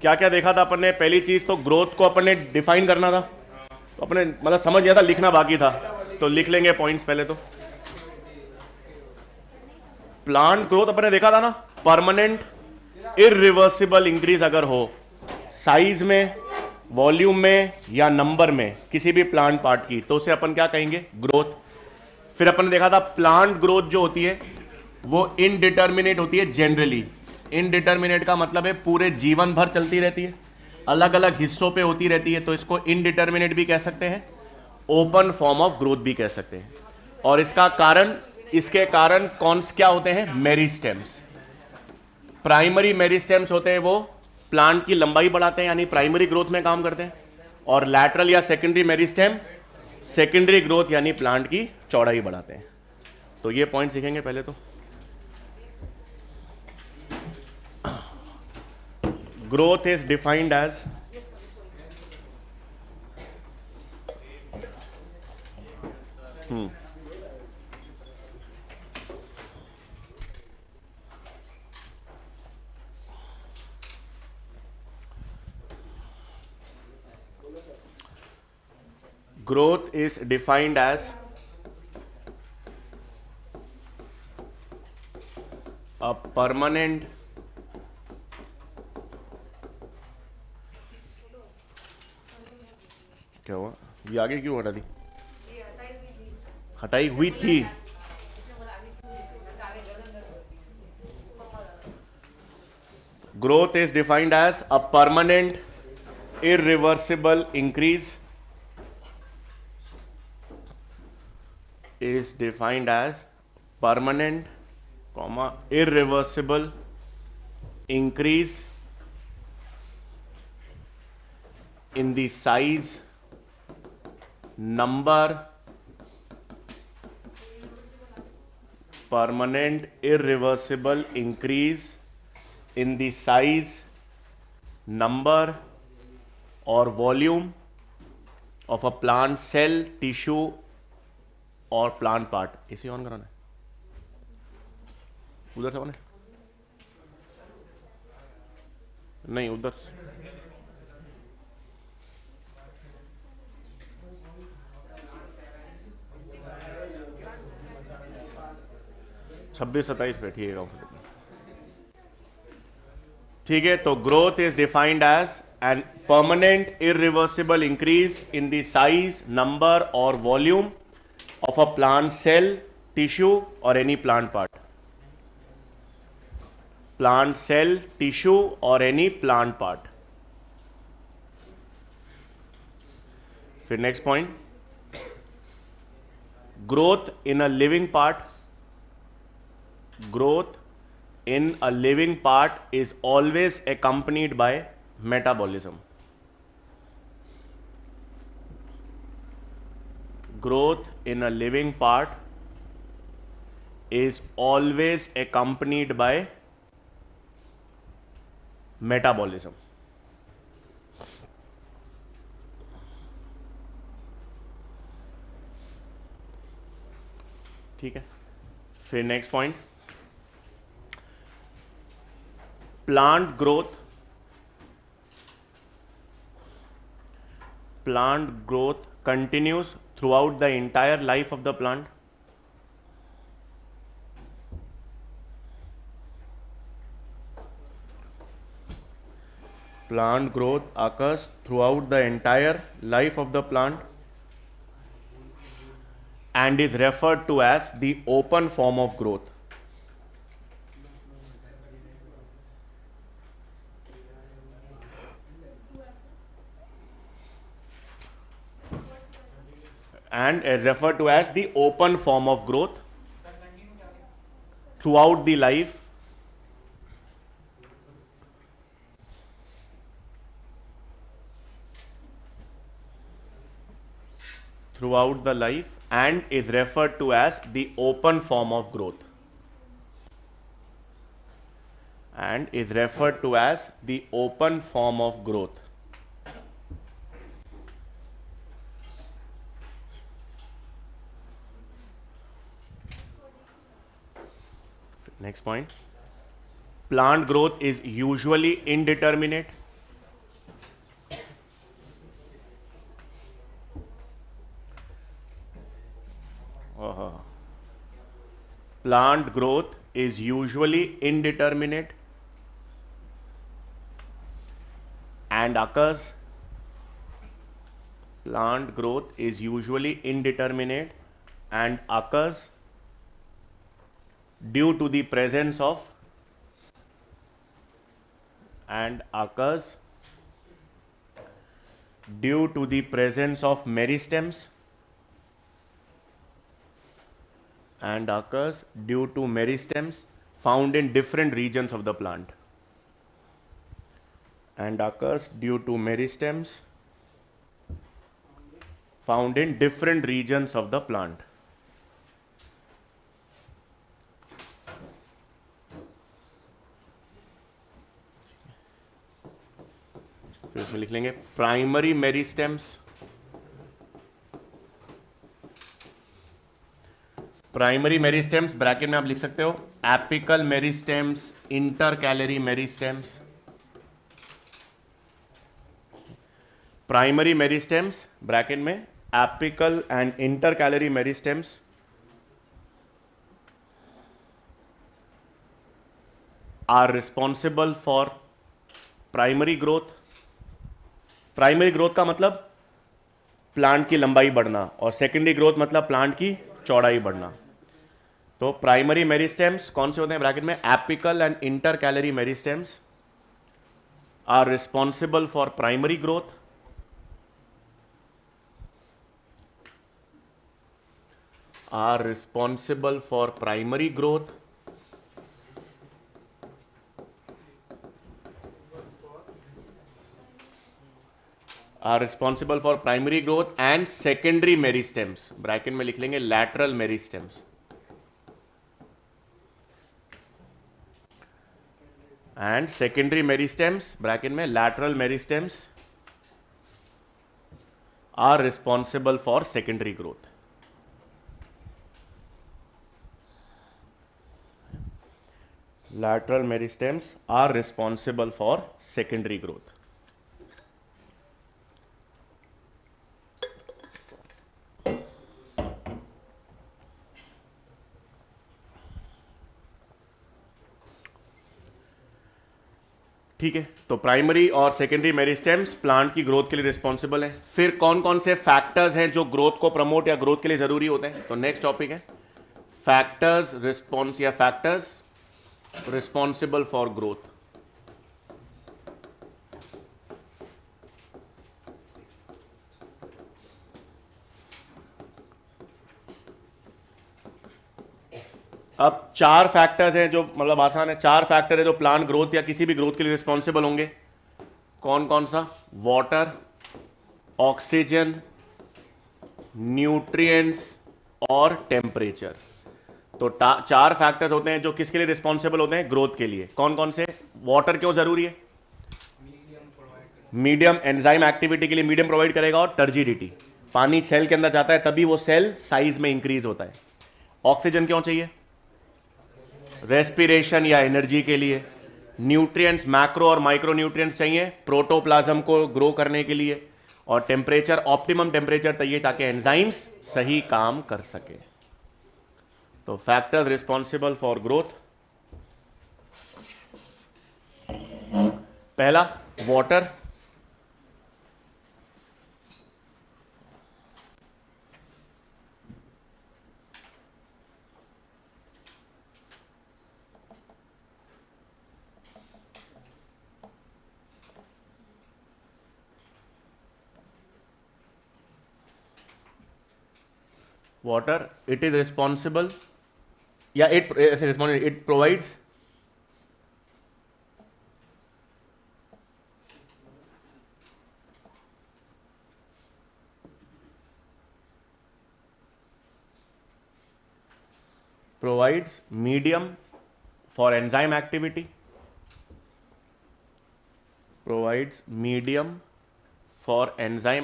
क्या क्या देखा था अपन ने? पहली चीज तो ग्रोथ को अपन ने डिफाइन करना था, तो अपने मतलब समझ गया था, लिखना बाकी था, तो लिख लेंगे पॉइंट्स पहले। तो प्लांट ग्रोथ अपन ने देखा था ना, परमानेंट इरिवर्सिबल इंक्रीज अगर हो साइज में, वॉल्यूम में या नंबर में किसी भी प्लांट पार्ट की, तो उसे अपन क्या कहेंगे? ग्रोथ। फिर अपन ने देखा था प्लांट ग्रोथ जो होती है वो इनडिटर्मिनेट होती है जनरली। इनडिटर्मिनेट का मतलब है पूरे जीवन भर चलती रहती है, अलग अलग हिस्सों पे होती रहती है, तो इसको इनडिटर्मिनेट भी कह सकते हैं, ओपन फॉर्म ऑफ ग्रोथ भी कह सकते हैं। और इसका कारण, इसके कारण कौन क्या होते हैं? मेरिस्टेम्स। प्राइमरी मेरिस्टेम्स होते हैं, वो प्लांट की लंबाई बढ़ाते हैं, यानी प्राइमरी ग्रोथ में काम करते हैं। और लैटरल या सेकेंडरी मेरिस्टेम सेकेंडरी ग्रोथ यानी प्लांट की चौड़ाई बढ़ाते हैं। तो ये पॉइंट सीखेंगे पहले। तो growth is defined as growth is defined as a permanent क्या हुआ? ये आगे क्यों हटा दी? हटाई हुई थी। Growth is defined as a permanent irreversible increase is defined as permanent comma irreversible increase in the size, number, permanent irreversible increase in the size, number or volume of a plant cell, tissue और plant part. इसे on कराना है, उधर से on है, नहीं उधर से। 26-27 पे ठीक है। ठीक है, तो growth is defined as an permanent irreversible increase in the size, number और volume of a plant cell, tissue or any plant part. Plant cell, tissue or any plant part. फिर next point, growth in a living part. Growth in a living part is always accompanied by metabolism. Growth in a living part is always accompanied by metabolism. ठीक है, फिर next point, plant growth. Plant growth continues throughout the entire life of the plant. Plant growth occurs throughout the entire life of the plant and is referred to as the open form of growth. And is referred to as the open form of growth throughout the life and is referred to as the open form of growth and is referred to as the open form of growth. Next point, plant growth is usually indeterminate. Plant growth is usually indeterminate and occurs. Plant growth is usually indeterminate and occurs due to the presence of meristems found in different regions of the plant and occurs due to meristems found in different regions of the plant. फिर इसमें लिख लेंगे primary meristems, primary meristems bracket में आप लिख सकते हो apical meristems, intercalary meristems. Primary meristems bracket में apical and intercalary meristems are responsible for primary growth. Primary growth का मतलब प्लांट की लंबाई बढ़ना और सेकेंडरी ग्रोथ मतलब प्लांट की चौड़ाई बढ़ना. तो प्राइमरी मेरिस्टेम्स कौन से होते हैं ब्रैकेट में apical and intercalary meristems are responsible for primary growth are responsible for primary growth and secondary meristems bracket में लिख लेंगे lateral meristems and secondary meristems bracket में lateral meristems are responsible for secondary growth. Lateral meristems are responsible for secondary growth. ठीक है, तो primary और secondary meristems plant की growth के लिए रिस्पॉन्सिबल है. फिर कौन कौन से फैक्टर्स हैं जो ग्रोथ को प्रमोट या ग्रोथ के लिए जरूरी होते हैं. तो नेक्स्ट टॉपिक है फैक्टर्स रिस्पॉन्स या फैक्टर्स रिस्पॉन्सिबल फॉर ग्रोथ. अब चार फैक्टर्स हैं जो मतलब आसान है, चार फैक्टर है जो प्लांट ग्रोथ या किसी भी ग्रोथ के लिए रिस्पॉन्सिबल होंगे. कौन कौन सा? वाटर, ऑक्सीजन, न्यूट्रिएंट्स और टेम्परेचर. तो चार फैक्टर्स होते हैं जो किसके लिए रिस्पॉन्सिबल होते हैं? ग्रोथ के लिए. कौन कौन से? वाटर क्यों जरूरी है? मीडियम एंजाइम एक्टिविटी के लिए मीडियम प्रोवाइड करेगा और टर्जिडिटी, पानी सेल के अंदर जाता है तभी वो सेल साइज में इंक्रीज होता है. ऑक्सीजन क्यों चाहिए? रेस्पिरेशन या एनर्जी के लिए. न्यूट्रिएंट्स मैक्रो और माइक्रो न्यूट्रिएंट्स चाहिए प्रोटोप्लाज्म को ग्रो करने के लिए. और टेम्परेचर ऑप्टिमम टेम्परेचर चाहिए ताकि एंजाइम्स सही काम कर सके. तो फैक्टर्स रिस्पॉन्सिबल फॉर ग्रोथ, पहला water. water, it is responsible, it provides medium for enzyme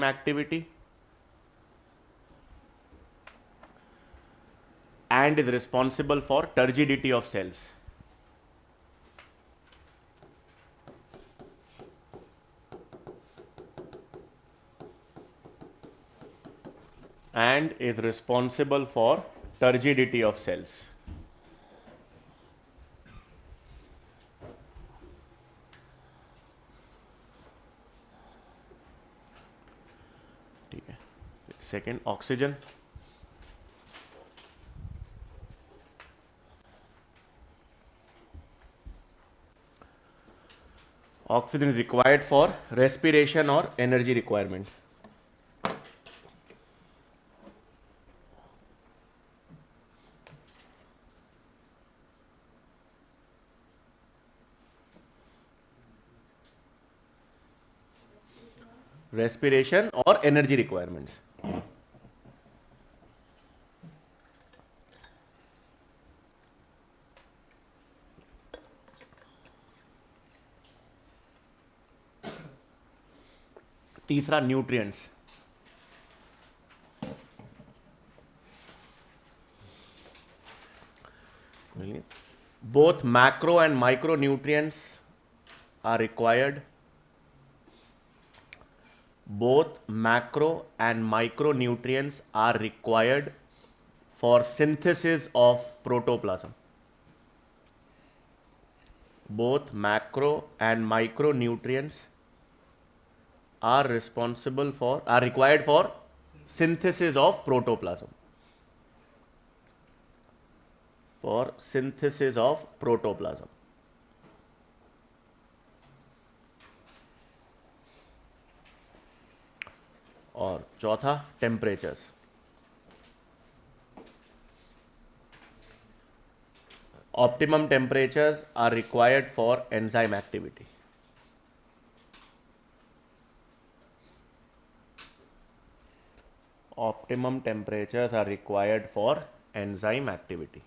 activity, and is responsible for turgidity of cells. And is responsible for turgidity of cells. ठीक है. Second, oxygen. Oxygen is required for respiration or energy requirement. Respiration or energy requirements. तीसरा, nutrients. Both macro and micronutrients are required. Both macro and micronutrients are required for synthesis of protoplasm. Both macro and micronutrients are required for synthesis of protoplasm. For synthesis of protoplasm. और चौथा, temperatures. Optimum temperatures are required for enzyme activity. Optimum temperatures are required for enzyme activity.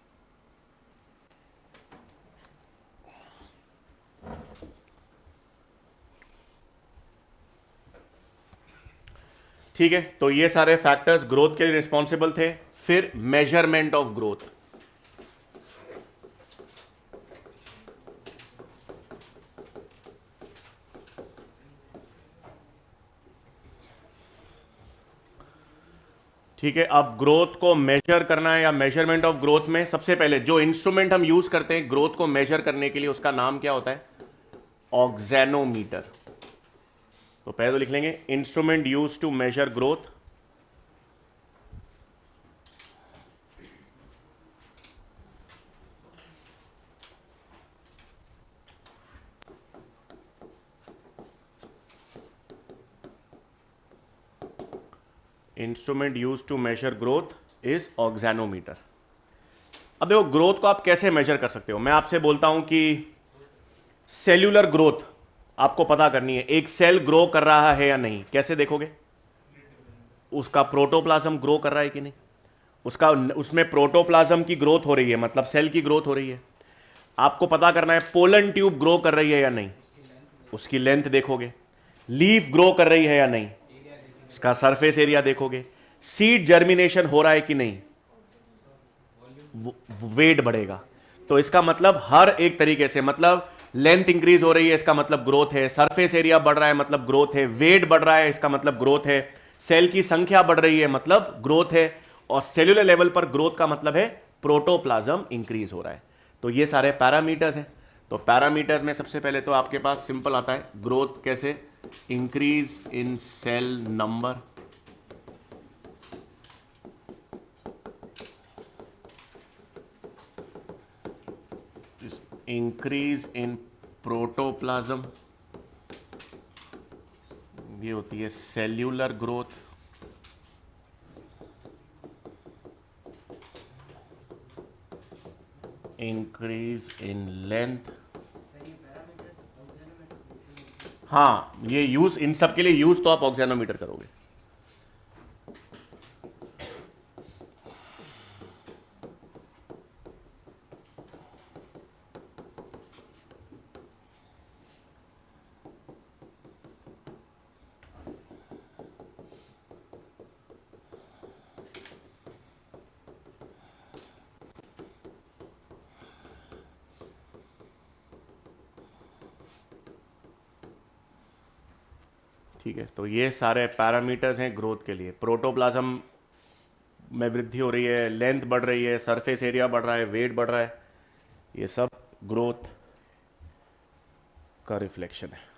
ठीक है, तो ये सारे factors growth के लिए responsible थे. फिर मेजरमेंट ऑफ ग्रोथ. ठीक है, अब ग्रोथ को मेजर करना है, या मेजरमेंट ऑफ ग्रोथ में सबसे पहले जो इंस्ट्रूमेंट हम यूज करते हैं ग्रोथ को मेजर करने के लिए, उसका नाम क्या होता है? ऑक्सैनोमीटर. तो पहले तो लिख लेंगे, instrument use to measure growth. Instrument use to measure growth is auxanometer. अब देखो, ग्रोथ को आप कैसे मेजर कर सकते हो. मैं आपसे बोलता हूं कि सेल्यूलर ग्रोथ आपको पता करनी है. एक सेल ग्रो कर रहा है या नहीं, कैसे देखोगे? उसका प्रोटोप्लाज्म ग्रो कर रहा है कि नहीं. उसमें प्रोटोप्लाज्म की ग्रोथ हो रही है, मतलब सेल की ग्रोथ हो रही है. आपको पता करना है पोलन ट्यूब ग्रो कर रही है या नहीं, उसकी लेंथ देखोगे. लीफ ग्रो कर रही है या नहीं, इसका सरफेस एरिया देखोगे. सीड जर्मिनेशन हो रहा है कि नहीं, वेट बढ़ेगा. तो इसका मतलब हर एक तरीके से, मतलब लेंथ इंक्रीज हो रही है, इसका मतलब ग्रोथ है. सरफेस एरिया बढ़ रहा है, मतलब ग्रोथ है. वेट बढ़ रहा है, इसका मतलब ग्रोथ है. सेल की संख्या बढ़ रही है, मतलब ग्रोथ है. और सेल्यूलर लेवल पर ग्रोथ का मतलब है प्रोटोप्लाज्म इंक्रीज हो रहा है. तो ये सारे पैरामीटर्स हैं. तो पैरामीटर्स में सबसे पहले तो आपके पास सिंपल आता है ग्रोथ कैसे, increase in cell number, increase in protoplasm, ये होती है cellular growth. Increase in length. हाँ, ये यूज, इन सब के लिए यूज तो आप ऑक्सैनोमीटर करोगे. ठीक है, तो ये सारे पैरामीटर्स हैं ग्रोथ के लिए. प्रोटोप्लाज्म में वृद्धि हो रही है, लेंथ बढ़ रही है, सरफेस एरिया बढ़ रहा है, वेट बढ़ रहा है, ये सब ग्रोथ का रिफ्लेक्शन है।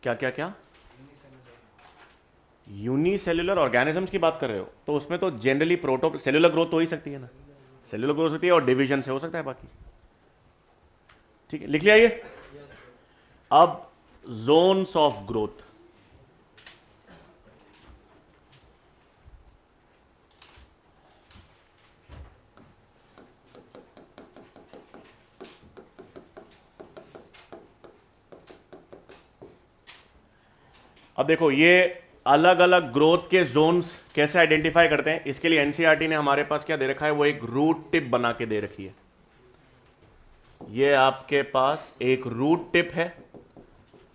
क्या क्या क्या यूनिसेल्युलर ऑर्गेनिजम्स की बात कर रहे हो? तो उसमें तो जनरली प्रोटो सेल्युलर ग्रोथ हो ही सकती है ना, सेल्युलर ग्रोथ होती है और डिवीजन से हो सकता है बाकी। ठीक है, लिख लिया ये। अब जोन्स ऑफ ग्रोथ, अब देखो ये अलग अलग ग्रोथ के जोन्स कैसे आइडेंटिफाई करते हैं, इसके लिए एनसीईआरटी ने हमारे पास क्या दे रखा है, वो एक रूट टिप बना के दे रखी है। ये आपके पास एक रूट टिप है,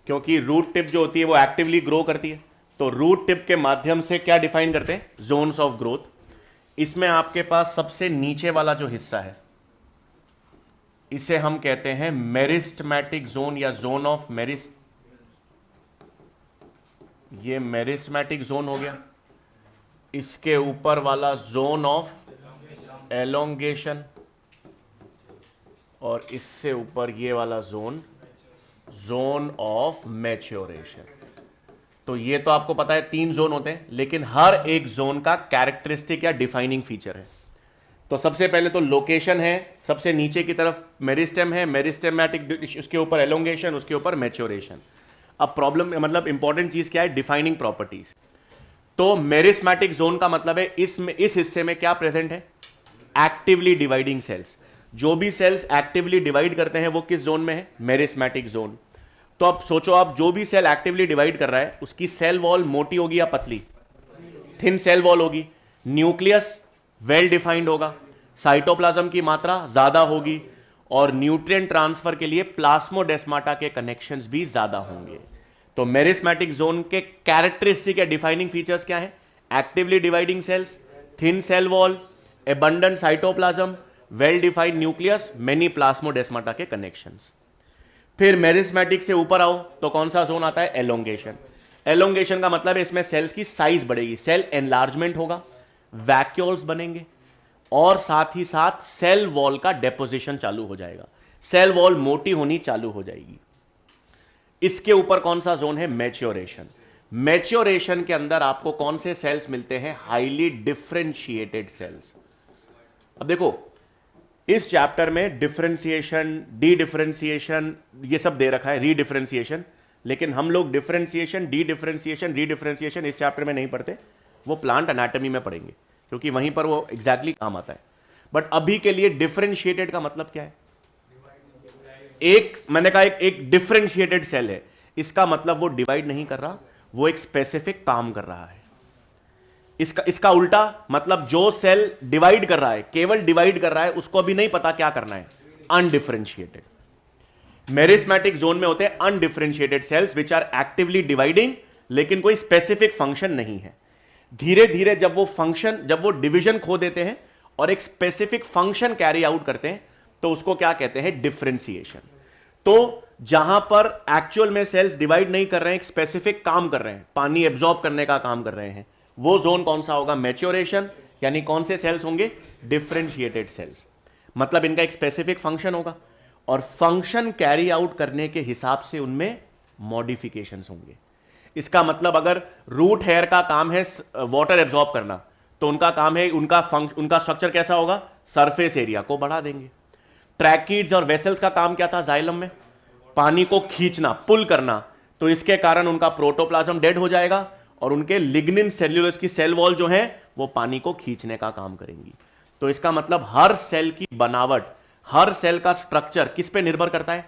क्योंकि रूट टिप जो होती है वो एक्टिवली ग्रो करती है, तो रूट टिप के माध्यम से क्या डिफाइन करते हैं, जोन्स ऑफ ग्रोथ। इसमें आपके पास सबसे नीचे वाला जो हिस्सा है इसे हम कहते हैं मेरिस्टमैटिक जोन या जोन ऑफ मेरिस्ट, ये मेरिस्टमैटिक जोन हो गया। इसके ऊपर वाला जोन ऑफ एलोंगेशन, और इससे ऊपर ये वाला जोन, जोन ऑफ मैच्योरेशन। तो ये तो आपको पता है 3 जोन होते हैं, लेकिन हर एक जोन का कैरेक्टरिस्टिक या डिफाइनिंग फीचर है। तो सबसे पहले तो लोकेशन है, सबसे नीचे की तरफ मेरिस्टेम है, मेरिस्टेमैटिक, उसके ऊपर एलोंगेशन, उसके ऊपर मैच्योरेशन। अब प्रॉब्लम मतलब इंपॉर्टेंट चीज क्या है, डिफाइनिंग प्रॉपर्टीज। तो मेरिस्मैटिक जोन का मतलब है इसमें, इस हिस्से में क्या प्रेजेंट है, एक्टिवली डिवाइडिंग सेल्स। जो भी सेल्स एक्टिवली डिवाइड करते हैं वो किस जोन में है, मेरिस्मैटिक जोन। तो अब सोचो, आप जो भी सेल एक्टिवली डिवाइड कर रहा है उसकी सेल वॉल मोटी होगी या पतली, थिन सेल वॉल होगी, न्यूक्लियस वेल डिफाइंड होगा, साइटोप्लाज्म की मात्रा ज्यादा होगी, और न्यूट्रिएंट ट्रांसफर के लिए प्लाज्मोडेस्माटा के कनेक्शंस भी ज्यादा होंगे। तो मेरिस्मैटिक जोन के कैरेक्टरिस्टिक या डिफाइनिंग फीचर्स क्या है, actively dividing cells, thin cell wall, abundant cytoplasm, well defined nucleus, many plasmodesmata के कनेक्शंस। फिर मेरिस्मैटिक से ऊपर आओ तो कौन सा जोन आता है, एलोंगेशन। एलोंगेशन का मतलब है इसमें सेल्स की साइज बढ़ेगी, सेल एनलार्जमेंट होगा, वैक्यूल्स बनेंगे, और साथ ही साथ सेल वॉल का डेपोजिशन चालू हो जाएगा, सेल वॉल मोटी होनी चालू हो जाएगी। इसके ऊपर कौन सा जोन है, मैच्योरेशन। मैच्योरेशन के अंदर आपको कौन से सेल्स मिलते हैं, हाईली डिफरेंशिएटेड सेल्स। अब देखो इस चैप्टर में डिफरेंशिएशन, डी डिफरेंशिएशन, ये सब दे रखा है, रीडिफरेंशिएशन, लेकिन हम लोग डिफरेंशिएशन, डी डिफरेंशिएशन, रीडिफरेंशिएशन इस चैप्टर में नहीं पढ़ते, वो प्लांट एनाटॉमी में पढ़ेंगे, क्योंकि वहीं पर वो एग्जैक्टली काम आता है। बट अभी के लिए डिफरेंशिएटेड का मतलब क्या है, एक मैंने कहा एक डिफरेंशिएटेड सेल है, इसका मतलब वो डिवाइड नहीं कर रहा, वो एक स्पेसिफिक काम कर रहा है। इसका उल्टा मतलब जो सेल डिवाइड कर रहा है, केवल डिवाइड कर रहा है, उसको अभी नहीं पता क्या करना है, अनडिफरेंशिएटेड। मेरिस्मैटिक जोन में होते हैं undifferentiated cells which are actively dividing, लेकिन कोई स्पेसिफिक फंक्शन नहीं है। धीरे धीरे जब वो डिवीजन खो देते हैं और एक स्पेसिफिक फंक्शन कैरी आउट करते हैं, तो उसको क्या कहते हैं, डिफरेंशिएशन। तो जहां पर एक्चुअल में सेल्स डिवाइड नहीं कर रहे हैं, एक स्पेसिफिक काम कर रहे हैं, पानी एब्जॉर्ब करने का काम कर रहे हैं, वो जोन कौन सा होगा, मैच्योरेशन। यानी कौन से सेल्स होंगे, डिफरेंशिएटेड सेल्स, मतलब इनका एक स्पेसिफिक फंक्शन होगा, और फंक्शन कैरी आउट करने के हिसाब से उनमें मॉडिफिकेशंस होंगे। इसका मतलब अगर रूट हेयर का काम है वाटर एब्जॉर्ब करना, तो उनका काम है, उनका स्ट्रक्चर कैसा होगा, सरफेस एरिया को बढ़ा देंगे। ट्रैकिड्स और वेसल्स का काम क्या था, जाइलम में पानी को खींचना, पुल करना, तो इसके कारण उनका प्रोटोप्लाज्म डेड हो जाएगा और उनके लिग्निन सेल्यूलोज की सेल वॉल जो है वो पानी को खींचने का काम करेंगी। तो इसका मतलब हर सेल की बनावट, हर सेल का स्ट्रक्चर किस पे निर्भर करता है?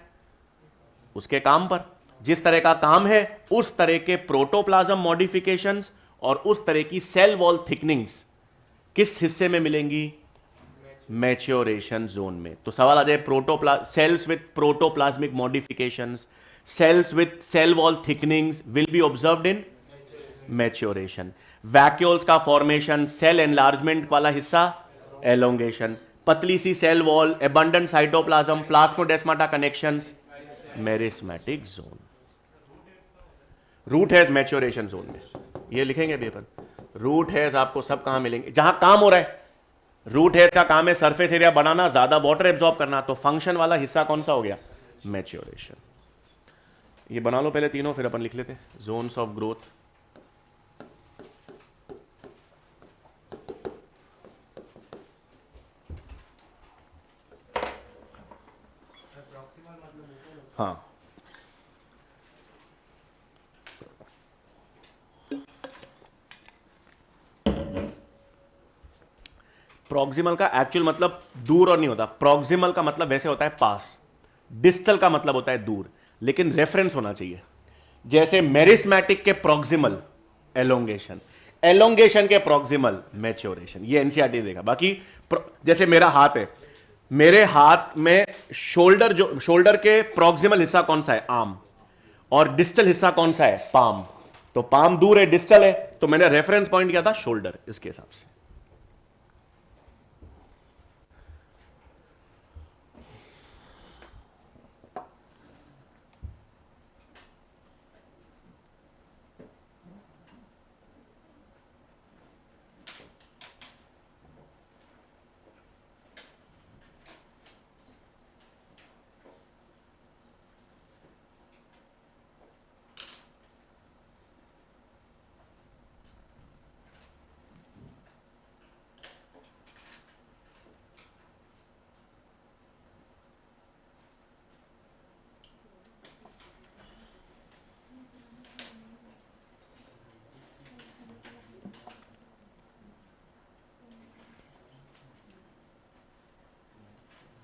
उसके काम पर। जिस तरह का काम है उस तरह के प्रोटोप्लाज्म मॉडिफिकेशंस और उस तरह की सेल वॉल थिकनिंग्स किस हिस्से में मिलेंगी? मैच्योरेशन जोन में। तो सवाल आ जाए, cells with protoplasmic modifications, cells with cell wall thickenings will be observed in maturation. Vacuoles का फॉर्मेशन, सेल एनलार्जमेंट वाला हिस्सा एलोंगेशन, पतली सी cell wall, abundant cytoplasm, plasmodesmata connections, meristematic zone. Root hairs maturation zone में, ये लिखेंगे अभी अपन। Root hedge आपको सब कहां मिलेंगे? जहां काम हो रहा है। रूट हेज का काम है सरफेस एरिया बनाना, ज्यादा वाटर एब्जॉर्ब करना, तो फंक्शन वाला हिस्सा कौन सा हो गया? मैच्योरेशन। ये बना लो पहले तीनों, फिर अपन लिख लेते हैं जोन्स ऑफ ग्रोथ। हाँ, प्रॉक्सिमल का एक्चुअल मतलब दूर और नहीं होता। प्रॉक्सिमल का मतलब वैसे होता है पास, डिस्टल का मतलब होता है दूर, लेकिन रेफरेंस होना चाहिए। जैसे मेरिस्मैटिक के प्रॉक्सिमल एलोंगेशन, एलोंगेशन के प्रॉक्सिमल मैच्योरेशन, ये एनसीईआरटी देगा। बाकी जैसे मेरा हाथ है, मेरे हाथ में शोल्डर, जो शोल्डर के प्रॉक्सिमल हिस्सा कौन सा है? आर्म, और डिस्टल हिस्सा कौन सा है? पाम। तो पाम दूर है, डिस्टल है, तो मैंने रेफरेंस पॉइंट किया था शोल्डर, इसके हिसाब से।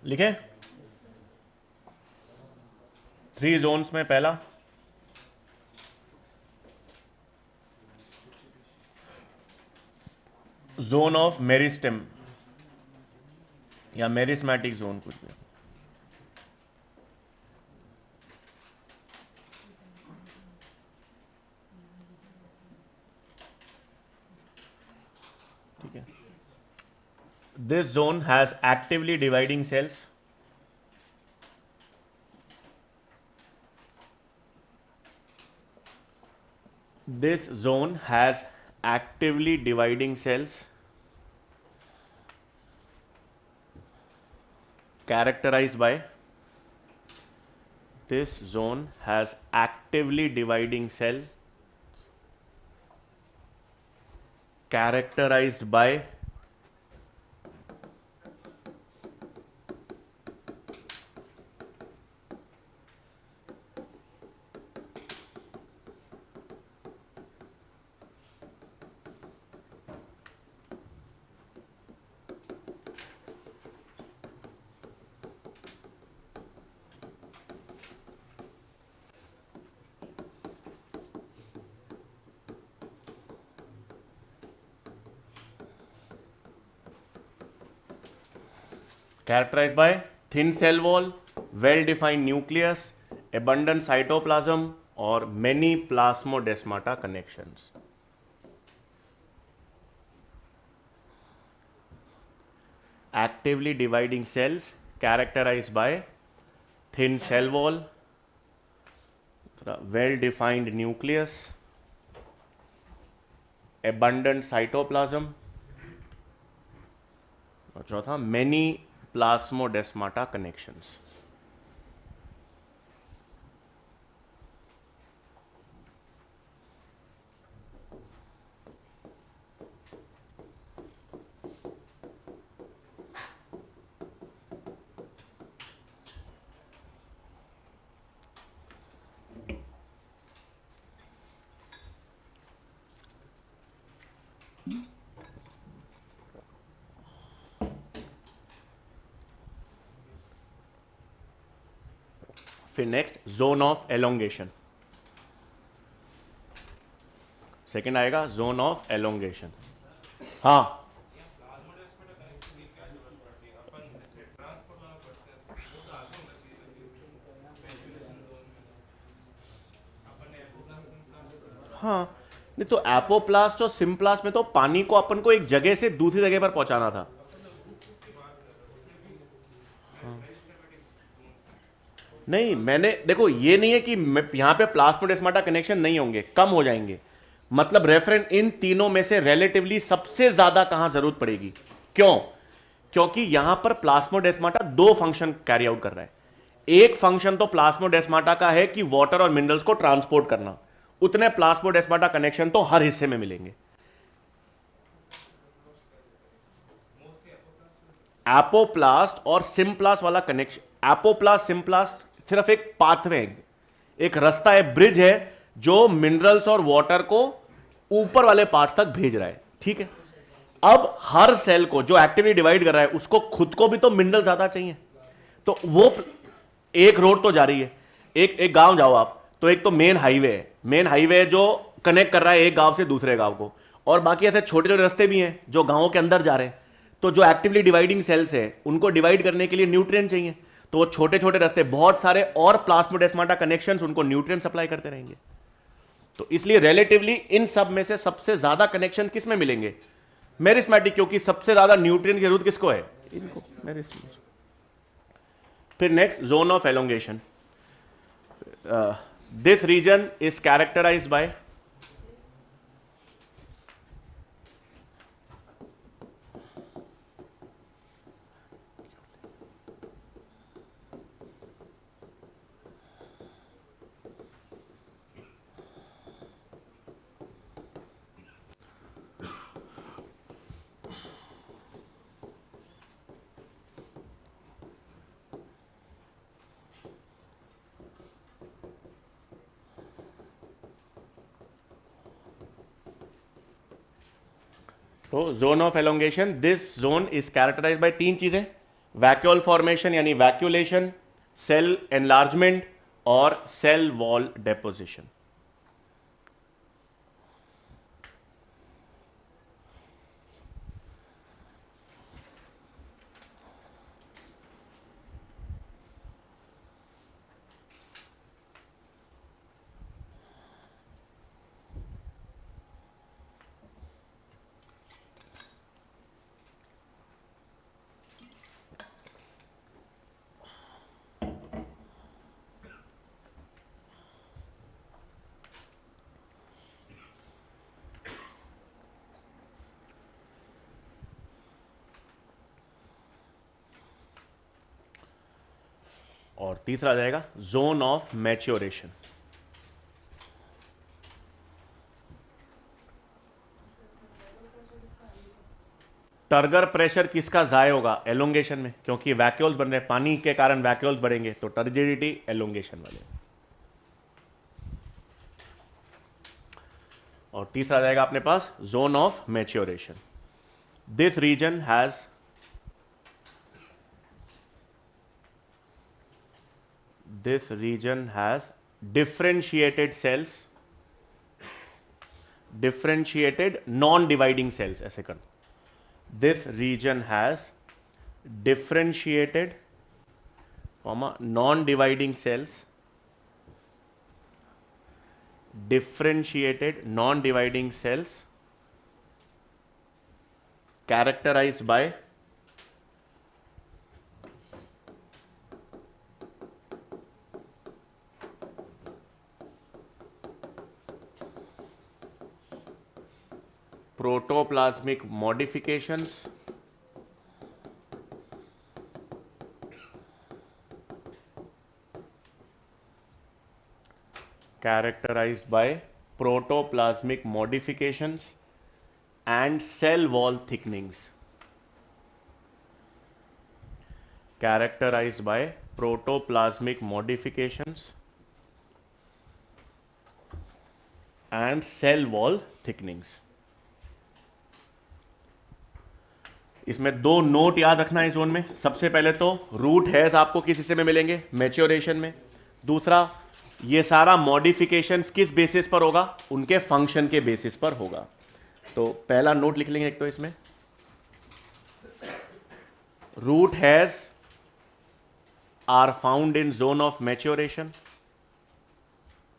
लिखें 3 जोन्स में पहला जोन ऑफ मेरिस्टेम या मेरिस्मैटिक जोन, कुछ भी। ठीक है, this zone has actively dividing sales, this zone has actively dividing cells characterized by, this zone has actively dividing cell characterized by thin cell wall, well defined nucleus, abundant cytoplasm और many plasmodesmata connections. Actively dividing cells characterized by thin cell wall, well defined nucleus, abundant cytoplasm और चौथा many plasmodesmata connections. फिर next zone of elongation, second आएगा zone of elongation. हाँ हाँ, नहीं तो apoplast और सिम्प्लास्ट में तो पानी को अपन को एक जगह से दूसरी जगह पर पहुंचाना था। नहीं मैंने देखो, ये नहीं है कि यहां पे प्लाज्मोडेस्माटा कनेक्शन नहीं होंगे, कम हो जाएंगे। मतलब रेफरेंस इन तीनों में से रिलेटिवली सबसे ज्यादा कहां जरूरत पड़ेगी, क्यों? क्योंकि यहां पर प्लाज्मोडेस्माटा दो फंक्शन कैरी आउट कर रहा है। एक फंक्शन तो प्लाज्मोडेस्माटा का है कि वाटर और मिनरल्स को ट्रांसपोर्ट करना, उतने प्लाज्मोडेस्माटा कनेक्शन तो हर हिस्से में मिलेंगे। एपोप्लास्ट और सिम्प्लास्ट वाला कनेक्शन, एपोप्लास्ट सिम्प्लास्ट सिर्फ एक पाथवे है, एक रास्ता है, ब्रिज है, जो मिनरल्स और वाटर को ऊपर वाले पार्ट तक भेज रहा है, ठीक है। अब हर सेल को जो एक्टिवली डिवाइड कर रहा है उसको खुद को भी तो मिनरल ज्यादा चाहिए, तो वो एक रोड तो जा रही है। एक गांव जाओ आप, तो एक तो मेन हाईवे है, मेन हाईवे जो कनेक्ट कर रहा है एक गांव से दूसरे गांव को, और बाकी ऐसे छोटे छोटे रास्ते भी हैं जो गांवों के अंदर जा रहे हैं। तो जो एक्टिवली डिवाइडिंग सेल्स है उनको डिवाइड करने के लिए न्यूट्रिएंट चाहिए, तो वो छोटे छोटे रास्ते बहुत सारे और प्लाज्मोडेस्माटा कनेक्शंस उनको न्यूट्रिएंट सप्लाई करते रहेंगे। तो इसलिए रिलेटिवली इन सब में से सबसे ज्यादा कनेक्शन किस में मिलेंगे? मेरिस्मेटिक, क्योंकि सबसे ज्यादा न्यूट्रिएंट की जरूरत किसको है? इनको, मेरिस्मेटिक। फिर next zone of elongation, this region is characterized by तो zone of elongation, this zone is characterize by तीन चीजें, वैक्यूल फॉर्मेशन यानी वैक्यूलेशन, सेल एनलार्जमेंट और सेल वॉल डेपोजिशन। और तीसरा आ जाएगा zone of maturation. Turgor pressure किसका जाय होगा? एलोंगेशन में, क्योंकि वैक्यूल्स बन रहे हैं, पानी के कारण वैक्यूल्स बढ़ेंगे, तो टर्जिडिटी एलोंगेशन वाले। और तीसरा आ जाएगा अपने पास zone of maturation, this region has differentiated cells, differentiated non-dividing cells, ऐसे कर, this region has differentiated non-dividing cells, differentiated non-dividing cells characterized by protoplasmic modifications, characterized by protoplasmic modifications and cell wall thickenings, characterized by protoplasmic modifications and cell wall thickenings। इसमें दो note याद रखना है zone में। सबसे पहले तो root hairs आपको किस हिस्से में मिलेंगे? मैच्योरेशन में। दूसरा, ये सारा मॉडिफिकेशंस किस बेसिस पर होगा? उनके फंक्शन के बेसिस पर होगा। तो पहला नोट लिख लेंगे एक तो इसमें, root hairs are found in zone of maturation,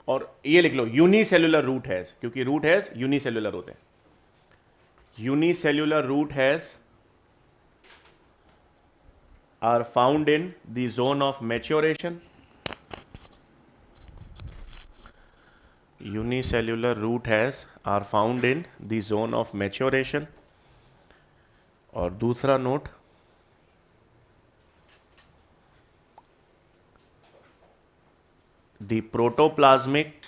और ये लिख लो यूनिसेल्युलर रूट हैज, क्योंकि रूट हैज यूनिसेल्युलर होते हैं। Unicellular root hairs are found in the zone of maturation. Unicellular root hairs are found in the zone of maturation। और दूसरा note, the protoplasmic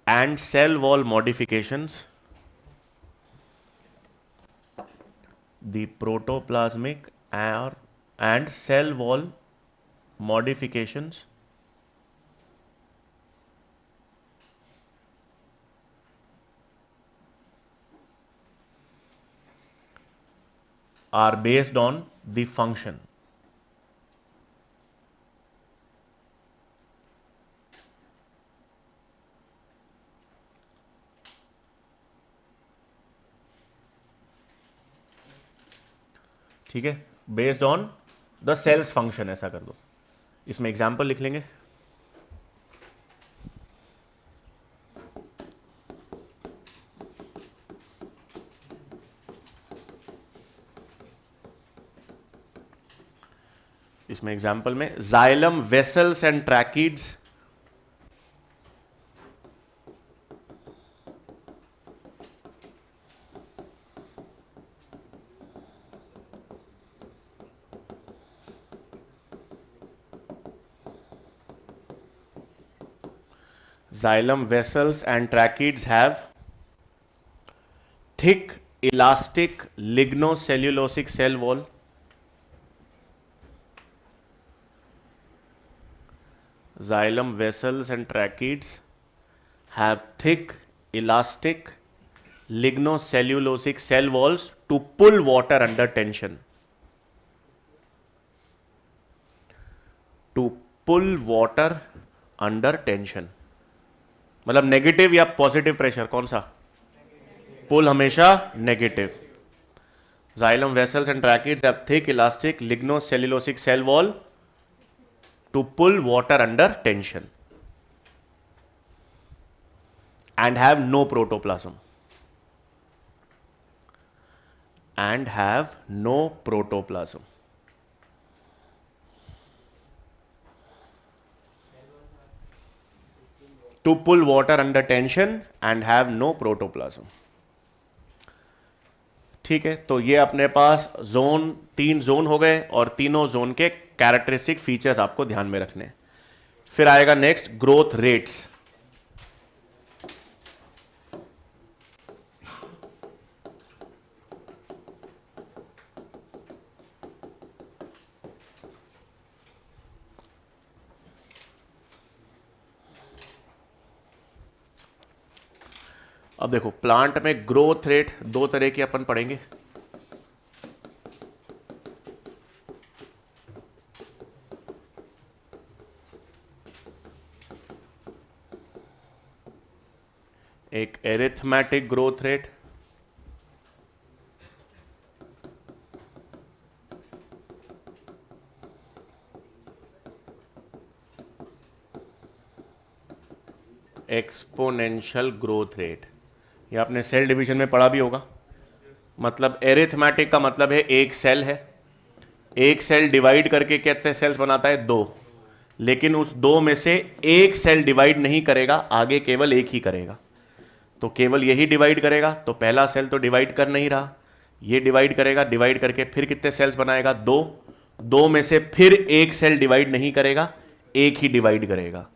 and cell wall modifications, the protoplasmic and cell wall modifications are based on the function। ठीक है, based on the cells function, ऐसा कर दो। इसमें example लिख लेंगे। इसमें एग्जाम्पल में xylem vessels and tracheids, xylem vessels and tracheids have thick elastic lignocellulosic cell wall। Xylem vessels and tracheids have thick elastic lignocellulosic cell walls to pull water under tension। To pull water under tension मतलब negative या positive pressure, कौन सा? पुल हमेशा negative. Xylem vessels and tracheids have thick elastic lignocellulosic cell wall to pull water under tension and have no protoplasm। And have no protoplasm। To pull water under tension and have no protoplasm। ठीक है, तो ये अपने पास zone, 3 zone हो गए और तीनों जोन के कैरेक्टरिस्टिक फीचर्स आपको ध्यान में रखने। फिर आएगा नेक्स्ट ग्रोथ रेट्स। अब देखो, प्लांट में ग्रोथ रेट 2 तरह की अपन पढ़ेंगे। एक arithmetic growth rate, exponential growth rate. ये आपने सेल डिवीजन में पढ़ा भी होगा। मतलब एरिथमेटिक का मतलब है एक सेल है, एक सेल डिवाइड करके कितने सेल्स बनाता है? 2। लेकिन उस 2 में से एक सेल डिवाइड नहीं करेगा, आगे केवल एक ही करेगा। तो केवल यही डिवाइड करेगा, तो पहला सेल तो डिवाइड कर नहीं रहा, ये डिवाइड करेगा, डिवाइड करके फिर कितने सेल्स बनाएगा? 2। 2 में से फिर एक सेल डिवाइड नहीं करेगा, एक ही डिवाइड करेगा।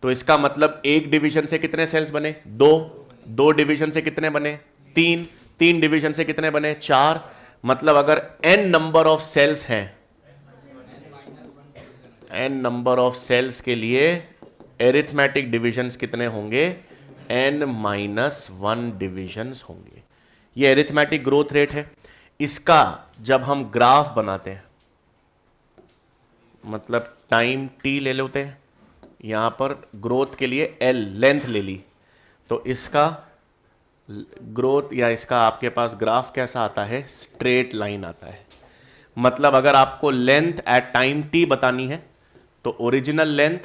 तो इसका मतलब एक डिवीजन से कितने सेल्स बने? 2। 2 डिवीजन से कितने बने? 3। 3 डिवीजन से कितने बने? 4। मतलब अगर n नंबर ऑफ सेल्स हैं, n नंबर ऑफ सेल्स के लिए एरिथमेटिक डिविजन्स कितने होंगे? n-1 डिविजन्स होंगे। ये एरिथमेटिक ग्रोथ रेट है। इसका जब हम ग्राफ बनाते हैं, मतलब टाइम t ले लेते हैं, यहां पर ग्रोथ के लिए एल लेंथ ले ली, तो इसका ग्रोथ या इसका आपके पास ग्राफ कैसा आता है, स्ट्रेट लाइन आता है। मतलब अगर आपको लेंथ एट टाइम टी बतानी है तो original length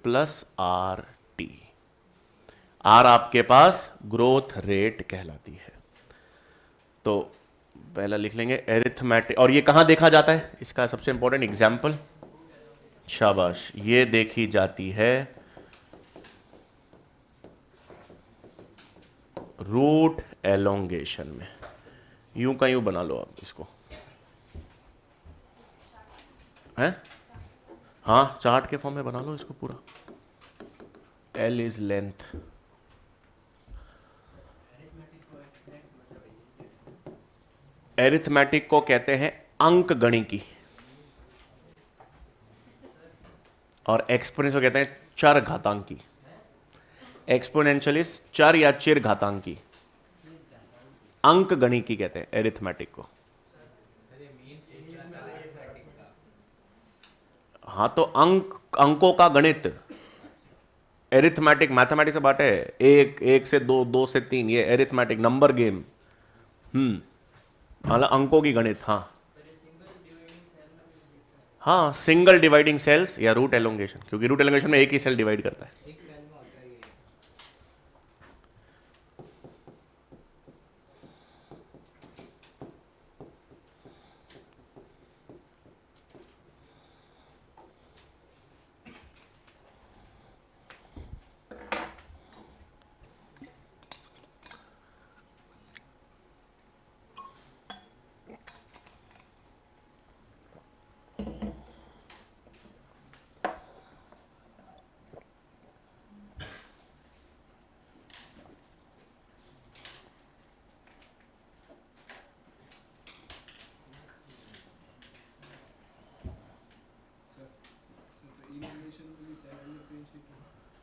plus R T, R आपके पास ग्रोथ रेट कहलाती है। तो पहला लिख लेंगे एरिथमेटिक, और ये कहां देखा जाता है, इसका सबसे इंपॉर्टेंट एग्जाम्पल, शाबाश, ये देखी जाती है रूट एलोंगेशन में। यूं का यूं बना लो आप इसको, है हाँ, चार्ट के फॉर्म में बना लो इसको पूरा। एल इज लेंथ, एरिथमेटिक को कहते हैं अंक गणिकी, और एक्सपोनेंशियल कहते हैं चर घातांकी। एक्सपोनेंशियलिस्ट चर या चिर घातांकी, अंक गणिकी कहते हैं एरिथमेटिक को। हाँ, तो अंकों का गणित, एरिथमेटिक मैथमेटिक्स से बात है, एक से दो, दो से तीन, ये एरिथमेटिक नंबर गेम। मतलब अंकों की गणित। हाँ हाँ, सिंगल डिवाइडिंग सेल्स या रूट एलोंगेशन, क्योंकि रूट एलोंगेशन में एक ही सेल डिवाइड करता है।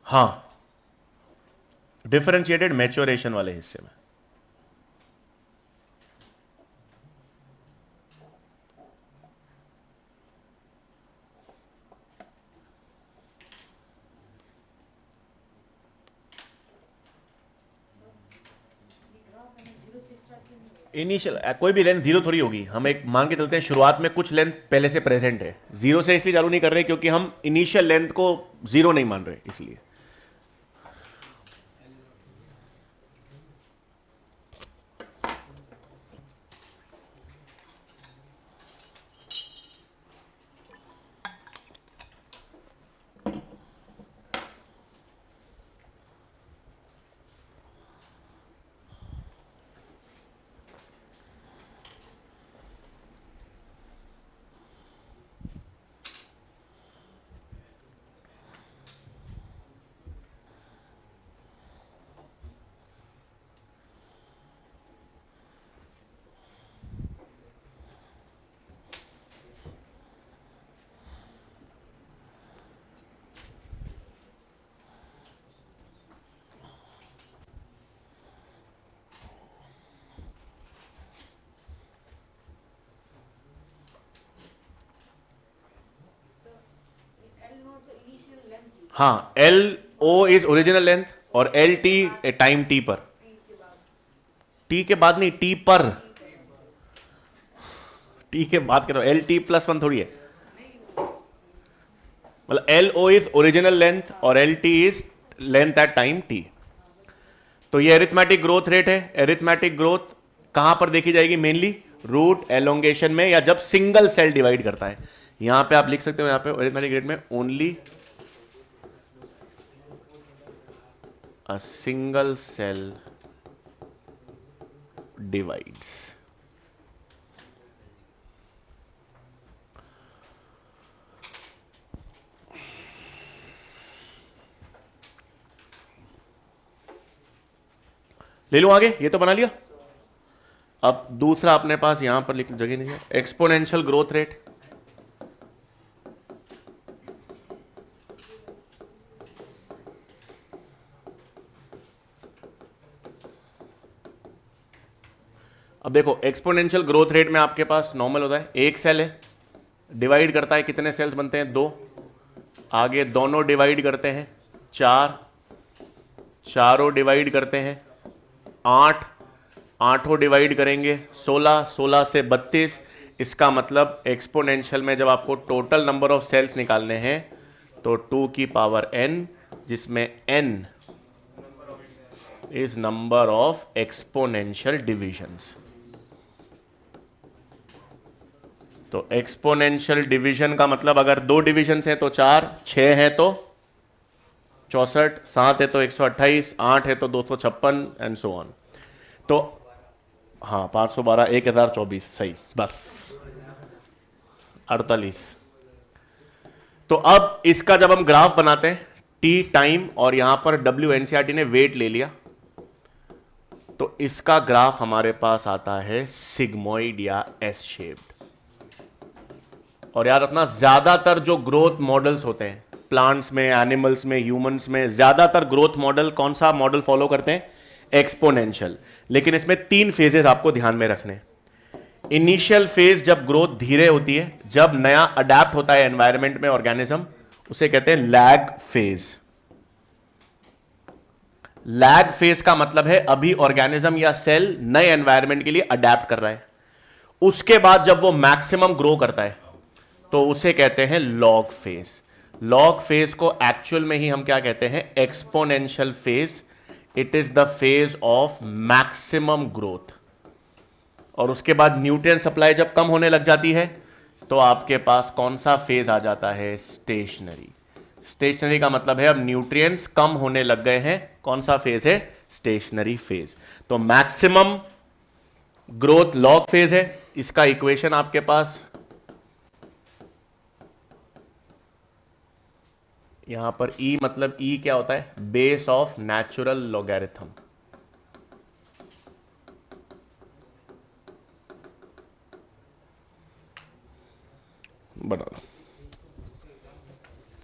हाँ, डिफरेंशिएटेड मैच्योरेशन वाले हिस्से में। इनिशियल कोई भी लेंथ जीरो थोड़ी होगी, हम एक मान के चलते हैं शुरुआत में कुछ लेंथ पहले से प्रेजेंट है। जीरो से इसलिए चालू नहीं कर रहे क्योंकि हम इनिशियल लेंथ को जीरो नहीं मान रहे, इसलिए। हाँ, L O is original length और एल टी टाइम टी पर, टी के बाद नहीं, टी पर, टी के बाद क्या, एल टी प्लस वन थोड़ी है। मतलब L O is original length और L T is length at time T. तो ये एरिथमेटिक ग्रोथ रेट है। एरिथमेटिक ग्रोथ कहां पर देखी जाएगी, मेनली रूट एलोंगेशन में, या जब सिंगल सेल डिवाइड करता है। यहां पे आप लिख सकते हो, यहां पे एरिथमेटिक रेट में only a single cell divides। ले लो आगे, ये तो बना लिया। अब दूसरा अपने पास यहां पर लिख जगह नहीं है, एक्सपोनेंशियल ग्रोथ रेट। अब देखो, एक्सपोनेंशियल ग्रोथ रेट में आपके पास नॉर्मल होता है, एक सेल है, डिवाइड करता है, कितने सेल्स बनते हैं, दो। आगे दोनों डिवाइड करते हैं, 4, चारों डिवाइड करते हैं, 8, आठों डिवाइड करेंगे 16, 16 से 32। इसका मतलब एक्सपोनेंशियल में जब आपको टोटल नंबर ऑफ सेल्स निकालने हैं तो 2 की पावर n, जिसमें n is number of exponential divisions. तो एक्सपोनेंशियल डिवीजन का मतलब अगर 2 डिविजन हैं तो 4, 6 है तो 64, 7 है तो 128, 8 है तो 256 एंड सो ऑन। तो हाँ 512, 1024, सही, बस 48। तो अब इसका जब हम ग्राफ बनाते हैं, टी टाइम और यहां पर डब्ल्यू एनसीईआरटी ने वेट ले लिया, तो इसका ग्राफ हमारे पास आता है सिग्मोइड या एस शेप्ड। और यार अपना ज्यादातर जो ग्रोथ मॉडल्स होते हैं प्लांट्स में, एनिमल्स में, ह्यूमंस में, ज्यादातर ग्रोथ मॉडल कौन सा मॉडल फॉलो करते हैं? एक्सपोनेंशियल। लेकिन इसमें 3 फेजेस आपको ध्यान में रखने। इनिशियल फेज जब ग्रोथ धीरे होती है, जब नया अडेप्ट होता है एनवायरनमेंट में ऑर्गेनिज्म, उसे कहते हैं लैग फेज। लैग फेज का मतलब है अभी ऑर्गेनिज्म या सेल नए एनवायरनमेंट के लिए अडेप्ट कर रहा है। उसके बाद जब वो मैक्सिमम ग्रो करता है तो उसे कहते हैं लॉग फेज। लॉग फेज को एक्चुअल में ही हम क्या कहते हैं? Exponential phase. It is the phase of maximum growth. और उसके बाद न्यूट्रिएंट सप्लाई जब कम होने लग जाती है तो आपके पास कौन सा फेज आ जाता है? स्टेशनरी। स्टेशनरी का मतलब है अब न्यूट्रिएंट्स कम होने लग गए हैं। कौन सा फेज है? Stationary phase. तो मैक्सिमम ग्रोथ लॉग फेज है। इसका इक्वेशन आपके पास यहां पर E मतलब E क्या होता है? Base of natural logarithm. बना लो।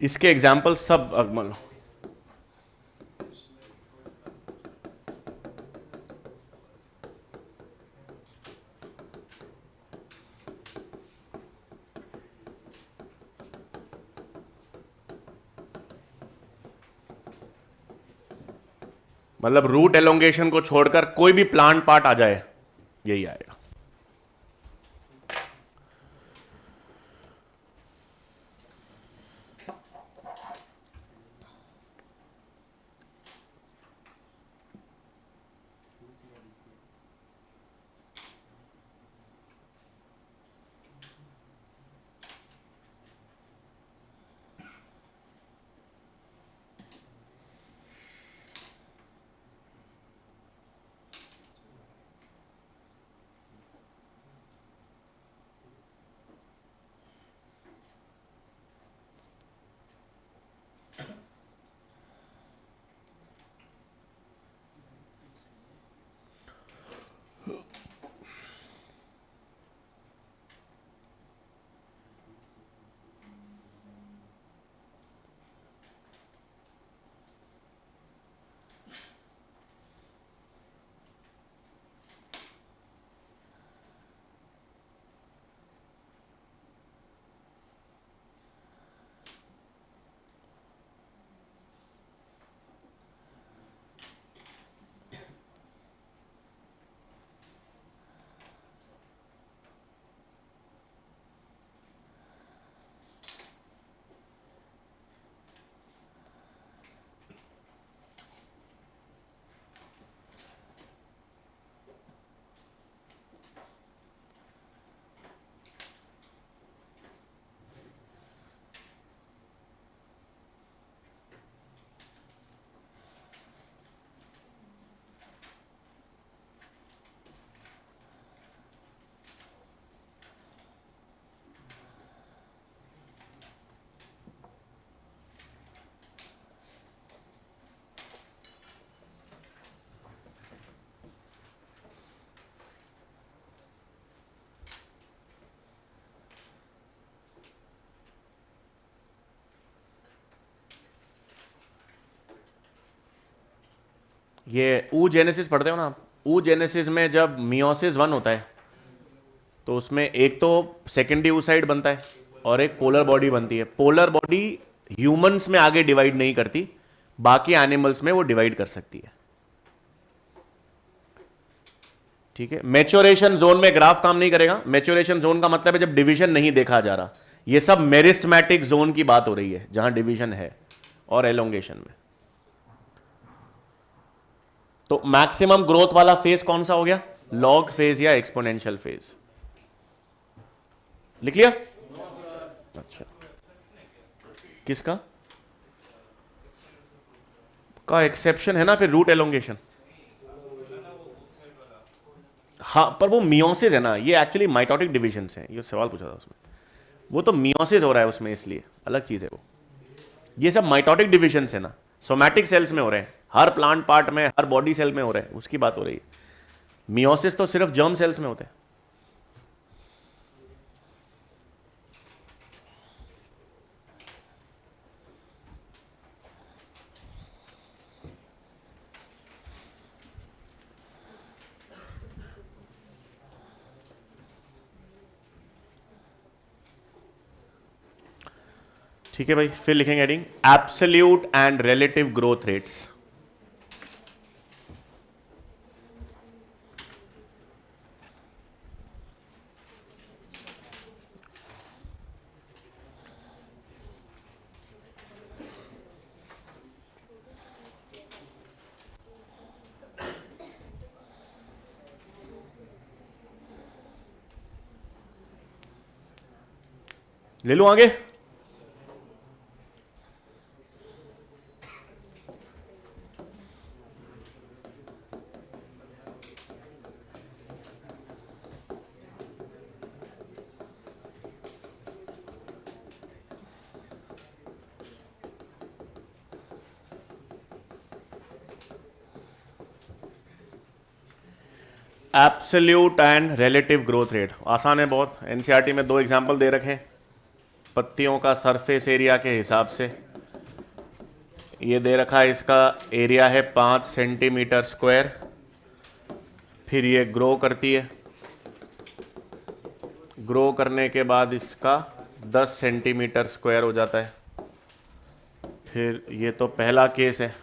इसके एग्जाम्पल सब मान लो। मतलब रूट एलोंगेशन को छोड़कर कोई भी प्लांट पार्ट आ जाए यही आएगा। ये oogenesis पढ़ते हो ना आप? oogenesis में जब मियोसिस 1 होता है तो उसमें एक तो सेकेंडरी oocyte बनता है और एक पोलर बॉडी बनती है। पोलर बॉडी ह्यूमंस में आगे डिवाइड नहीं करती, बाकी एनिमल्स में वो डिवाइड कर सकती है। ठीक है, मैच्योरेशन जोन में ग्राफ काम नहीं करेगा। मैच्योरेशन जोन का मतलब है जब डिवीजन नहीं देखा जा रहा। ये सब मेरिस्टमैटिक जोन की बात हो रही है जहां डिवीजन है और एलोंगेशन में। तो मैक्सिमम ग्रोथ वाला फेज कौन सा हो गया? लॉग फेज या एक्सपोनेंशियल फेज। लिख लिया? अच्छा, किसका का एक्सेप्शन है ना फिर रूट एलोंगेशन। हाँ, पर वो मियोसिस है ना, ये एक्चुअली माइटोटिक डिवीजन है। ये सवाल पूछा था उसमें, वो तो मियोसिस हो रहा है उसमें, इसलिए अलग चीज है वो। ये सब माइटोटिक डिवीजन है ना, सोमैटिक सेल्स में हो रहे हैं, हर प्लांट पार्ट में, हर बॉडी सेल में हो रहे हैं, उसकी बात हो रही है। मियोसिस तो सिर्फ जर्म सेल्स में होते हैं। ठीक है भाई, फिर लिखेंगे heading absolute and relative growth rates. ले लो आगे। Absolute and relative growth rate आसान है बहुत। एनसीईआरटी में 2 एग्जाम्पल दे रखे हैं पत्तियों का सरफेस एरिया के हिसाब से। ये दे रखा है, इसका एरिया है 5 सेंटीमीटर स्क्वायर, फिर ये ग्रो करती है, ग्रो करने के बाद इसका 10 सेंटीमीटर स्क्वायर हो जाता है। फिर ये तो पहला केस है।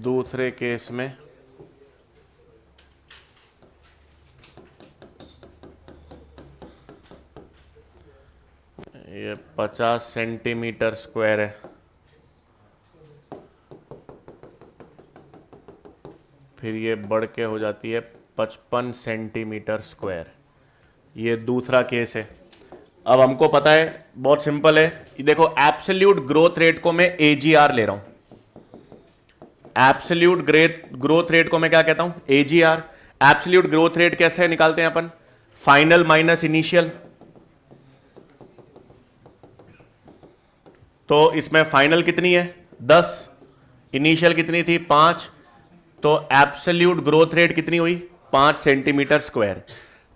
दूसरे केस में ये 50 सेंटीमीटर स्क्वायर है, फिर ये बढ़ के हो जाती है 55 सेंटीमीटर स्क्वायर। ये दूसरा केस है। अब हमको पता है, बहुत सिंपल है, ये देखो एब्सोल्यूट ग्रोथ रेट को मैं AGR ले रहा हूं। एब्सोल्यूट ग्रोथ रेट को मैं क्या कहता हूं? AGR। एब्सोल्यूट ग्रोथ रेट कैसे निकालते हैं अपन? Final minus initial. तो इसमें फाइनल कितनी है? 10। इनिशियल कितनी थी? 5। तो एब्सोल्यूट ग्रोथ रेट कितनी हुई? 5 सेंटीमीटर स्क्वायर।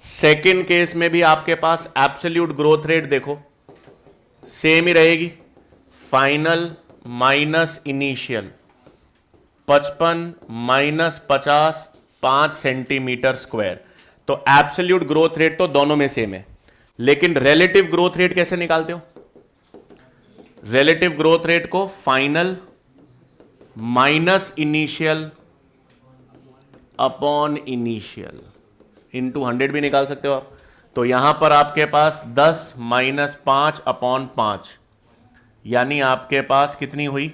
सेकेंड केस में भी आपके पास एब्सोल्यूट ग्रोथ रेट देखो सेम ही रहेगी, final minus initial. 55 minus 50, 5 centimetre square. तो एब्सोल्यूट ग्रोथ रेट तो दोनों में सेम है, लेकिन रिलेटिव ग्रोथ रेट कैसे निकालते हो? रिलेटिव ग्रोथ रेट को final minus initial upon initial into 100 भी निकाल सकते हो आप। तो यहां पर आपके पास 10 माइनस 5 अपॉन 5, यानी आपके पास कितनी हुई?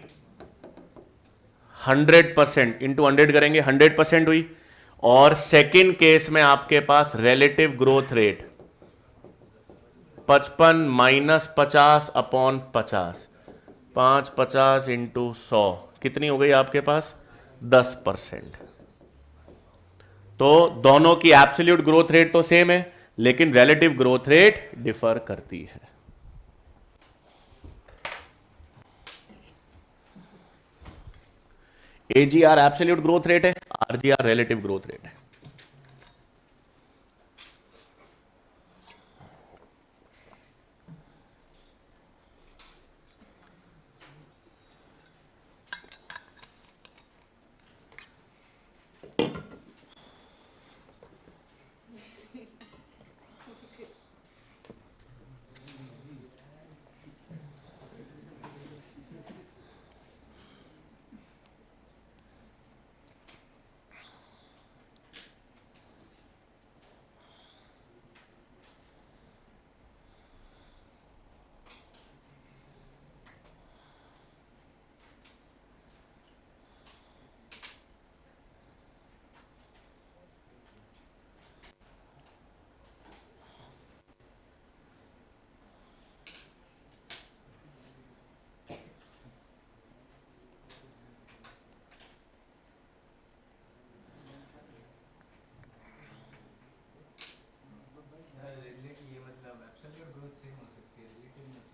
100%। इंटू 100 करेंगे 100% हुई। और सेकेंड केस में आपके पास relative growth rate 55 minus 50 upon 50, 550 into 100 कितनी हो गई आपके पास? 10%। तो दोनों की एब्सोल्यूट ग्रोथ रेट तो सेम है, लेकिन रिलेटिव ग्रोथ रेट डिफर करती है। AGR एब्सोल्यूट ग्रोथ रेट है, RGR रिलेटिव ग्रोथ रेट है।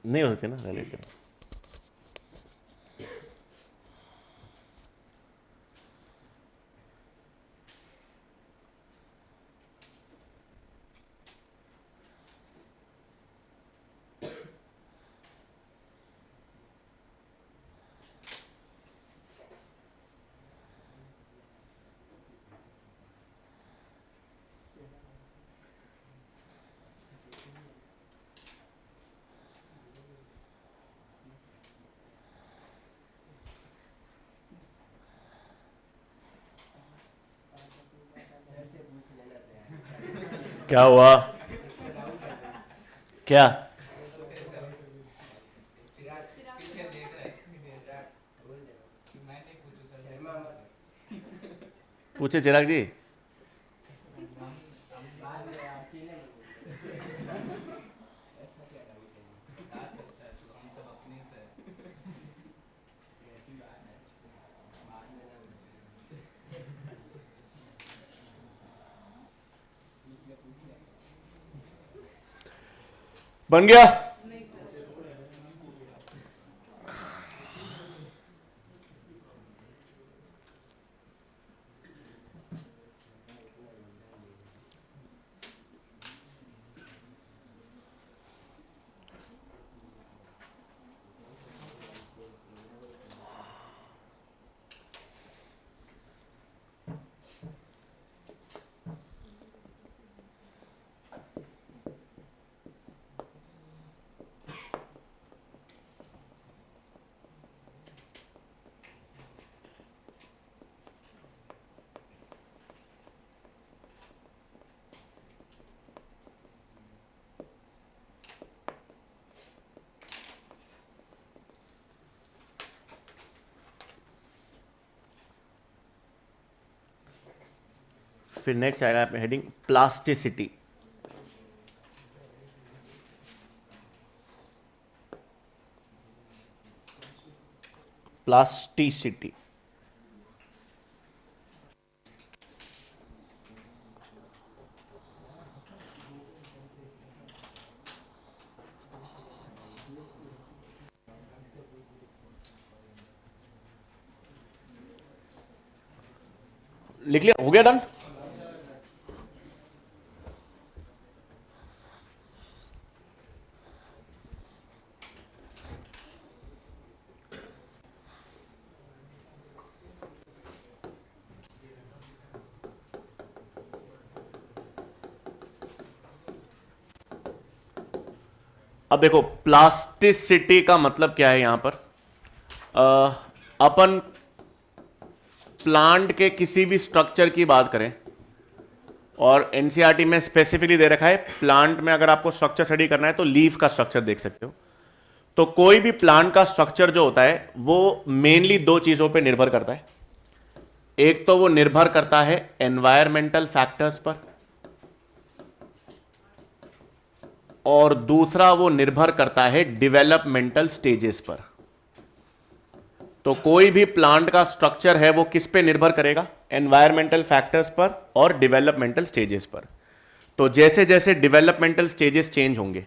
नहीं होते ना रिलेटिव। क्या हुआ? क्या? पूछे चिराग जी। बन गया? फिर नेक्स्ट आएगा हेडिंग प्लास्टिसिटी। प्लास्टिसिटी लिख लिया? हो गया डन? अब देखो प्लास्टिसिटी का मतलब क्या है यहां पर। अपन प्लांट के किसी भी स्ट्रक्चर की बात करें, और एनसीईआरटी में स्पेसिफिकली दे रखा है प्लांट में अगर आपको स्ट्रक्चर स्टडी करना है तो लीफ का स्ट्रक्चर देख सकते हो। तो कोई भी प्लांट का स्ट्रक्चर जो होता है वो मेनली दो चीजों पे निर्भर करता है। एक तो वो निर्भर करता है एनवायरमेंटल फैक्टर्स पर, और दूसरा वो निर्भर करता है डेवलपमेंटल स्टेजेस पर। तो कोई भी प्लांट का स्ट्रक्चर है वो किस पे निर्भर करेगा? एनवायरमेंटल फैक्टर्स पर और डेवलपमेंटल स्टेजेस पर। तो जैसे जैसे डेवलपमेंटल स्टेजेस चेंज होंगे,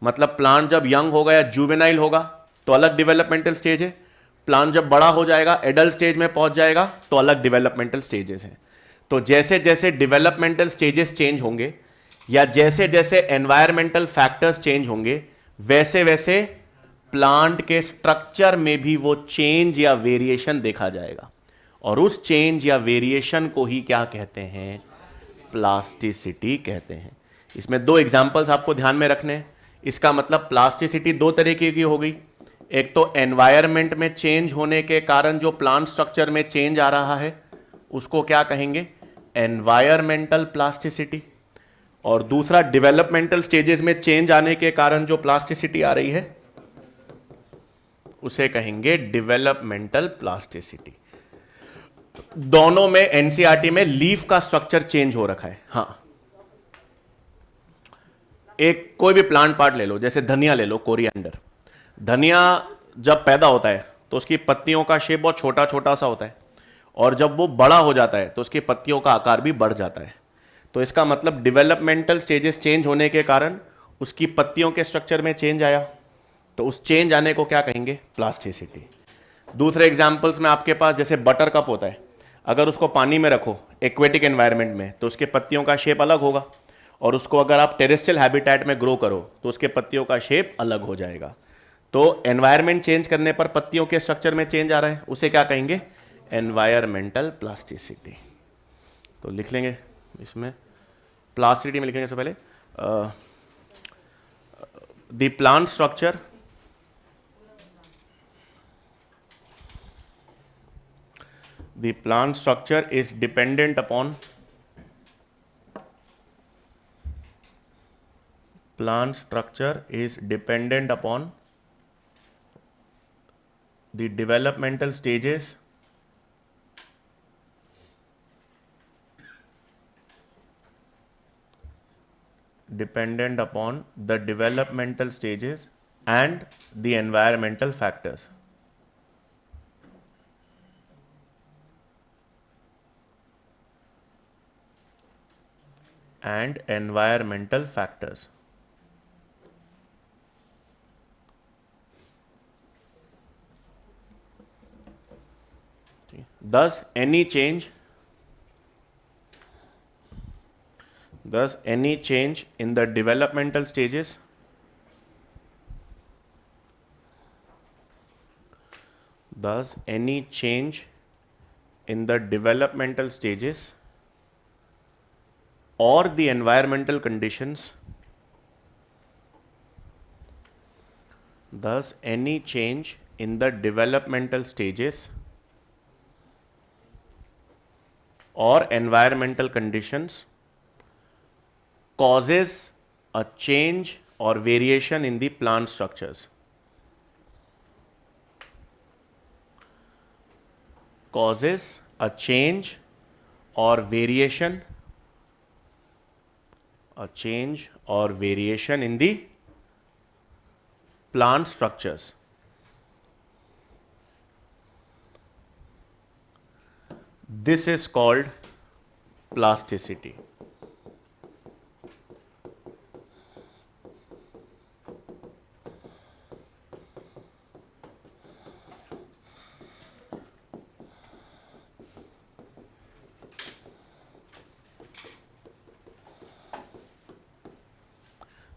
मतलब प्लांट जब यंग होगा या जुवेनाइल होगा तो अलग डेवलपमेंटल स्टेज है, प्लांट जब बड़ा हो जाएगा एडल्ट स्टेज में पहुंच जाएगा तो अलग डेवलपमेंटल स्टेजेस हैं। तो जैसे जैसे डेवलपमेंटल स्टेजेस चेंज होंगे या जैसे जैसे एनवायरमेंटल फैक्टर्स चेंज होंगे, वैसे वैसे प्लांट के स्ट्रक्चर में भी वो चेंज या वेरिएशन देखा जाएगा, और उस चेंज या वेरिएशन को ही क्या कहते हैं? प्लास्टिसिटी कहते हैं। इसमें दो एग्जांपल्स आपको ध्यान में रखने हैं। इसका मतलब प्लास्टिसिटी दो तरीके की हो गई। एक तो एनवायरनमेंट में चेंज होने के कारण जो प्लांट स्ट्रक्चर में चेंज आ रहा है उसको क्या कहेंगे? Environmental plasticity. और दूसरा डेवलपमेंटल स्टेजेस में चेंज आने के कारण जो प्लास्टिसिटी आ रही है उसे कहेंगे डेवलपमेंटल प्लास्टिसिटी। दोनों में एनसीईआरटी में लीफ का स्ट्रक्चर चेंज हो रखा है। हां, एक कोई भी प्लांट पार्ट ले लो, जैसे धनिया ले लो, कोरिएंडर। धनिया जब पैदा होता है तो उसकी पत्तियों का शेप बहुत छोटा छोटा सा होता है, और जब वो बड़ा हो जाता है तो उसकी पत्तियों का आकार भी बढ़ जाता है। तो इसका मतलब डेवलपमेंटल स्टेजेस चेंज होने के कारण उसकी पत्तियों के स्ट्रक्चर में चेंज आया, तो उस चेंज आने को क्या कहेंगे? प्लास्टिसिटी। दूसरे एग्जाम्पल्स में आपके पास जैसे बटर कप होता है, अगर उसको पानी में रखो एक्वेटिक एनवायरनमेंट में तो उसके पत्तियों का शेप अलग होगा, और उसको अगर आप टेरेस्ट्रियल हैबिटेट में ग्रो करो तो उसके पत्तियों का शेप अलग हो जाएगा। तो एनवायरनमेंट चेंज करने पर पत्तियों के स्ट्रक्चर में चेंज आ रहा है, उसे क्या कहेंगे? Environmental plasticity. तो लिख लेंगे इसमें, प्लास्टिसिटी में लिखेंगे सबसे पहले the plant structure is dependent upon plant structure is dependent upon the developmental stages and the environmental factors. And environmental factors. Thus, any change in the developmental stages or the environmental conditions, thus any change in the developmental stages or environmental conditions causes a change or variation in the plant structures. Causes a change or variation in the plant structures. This is called plasticity.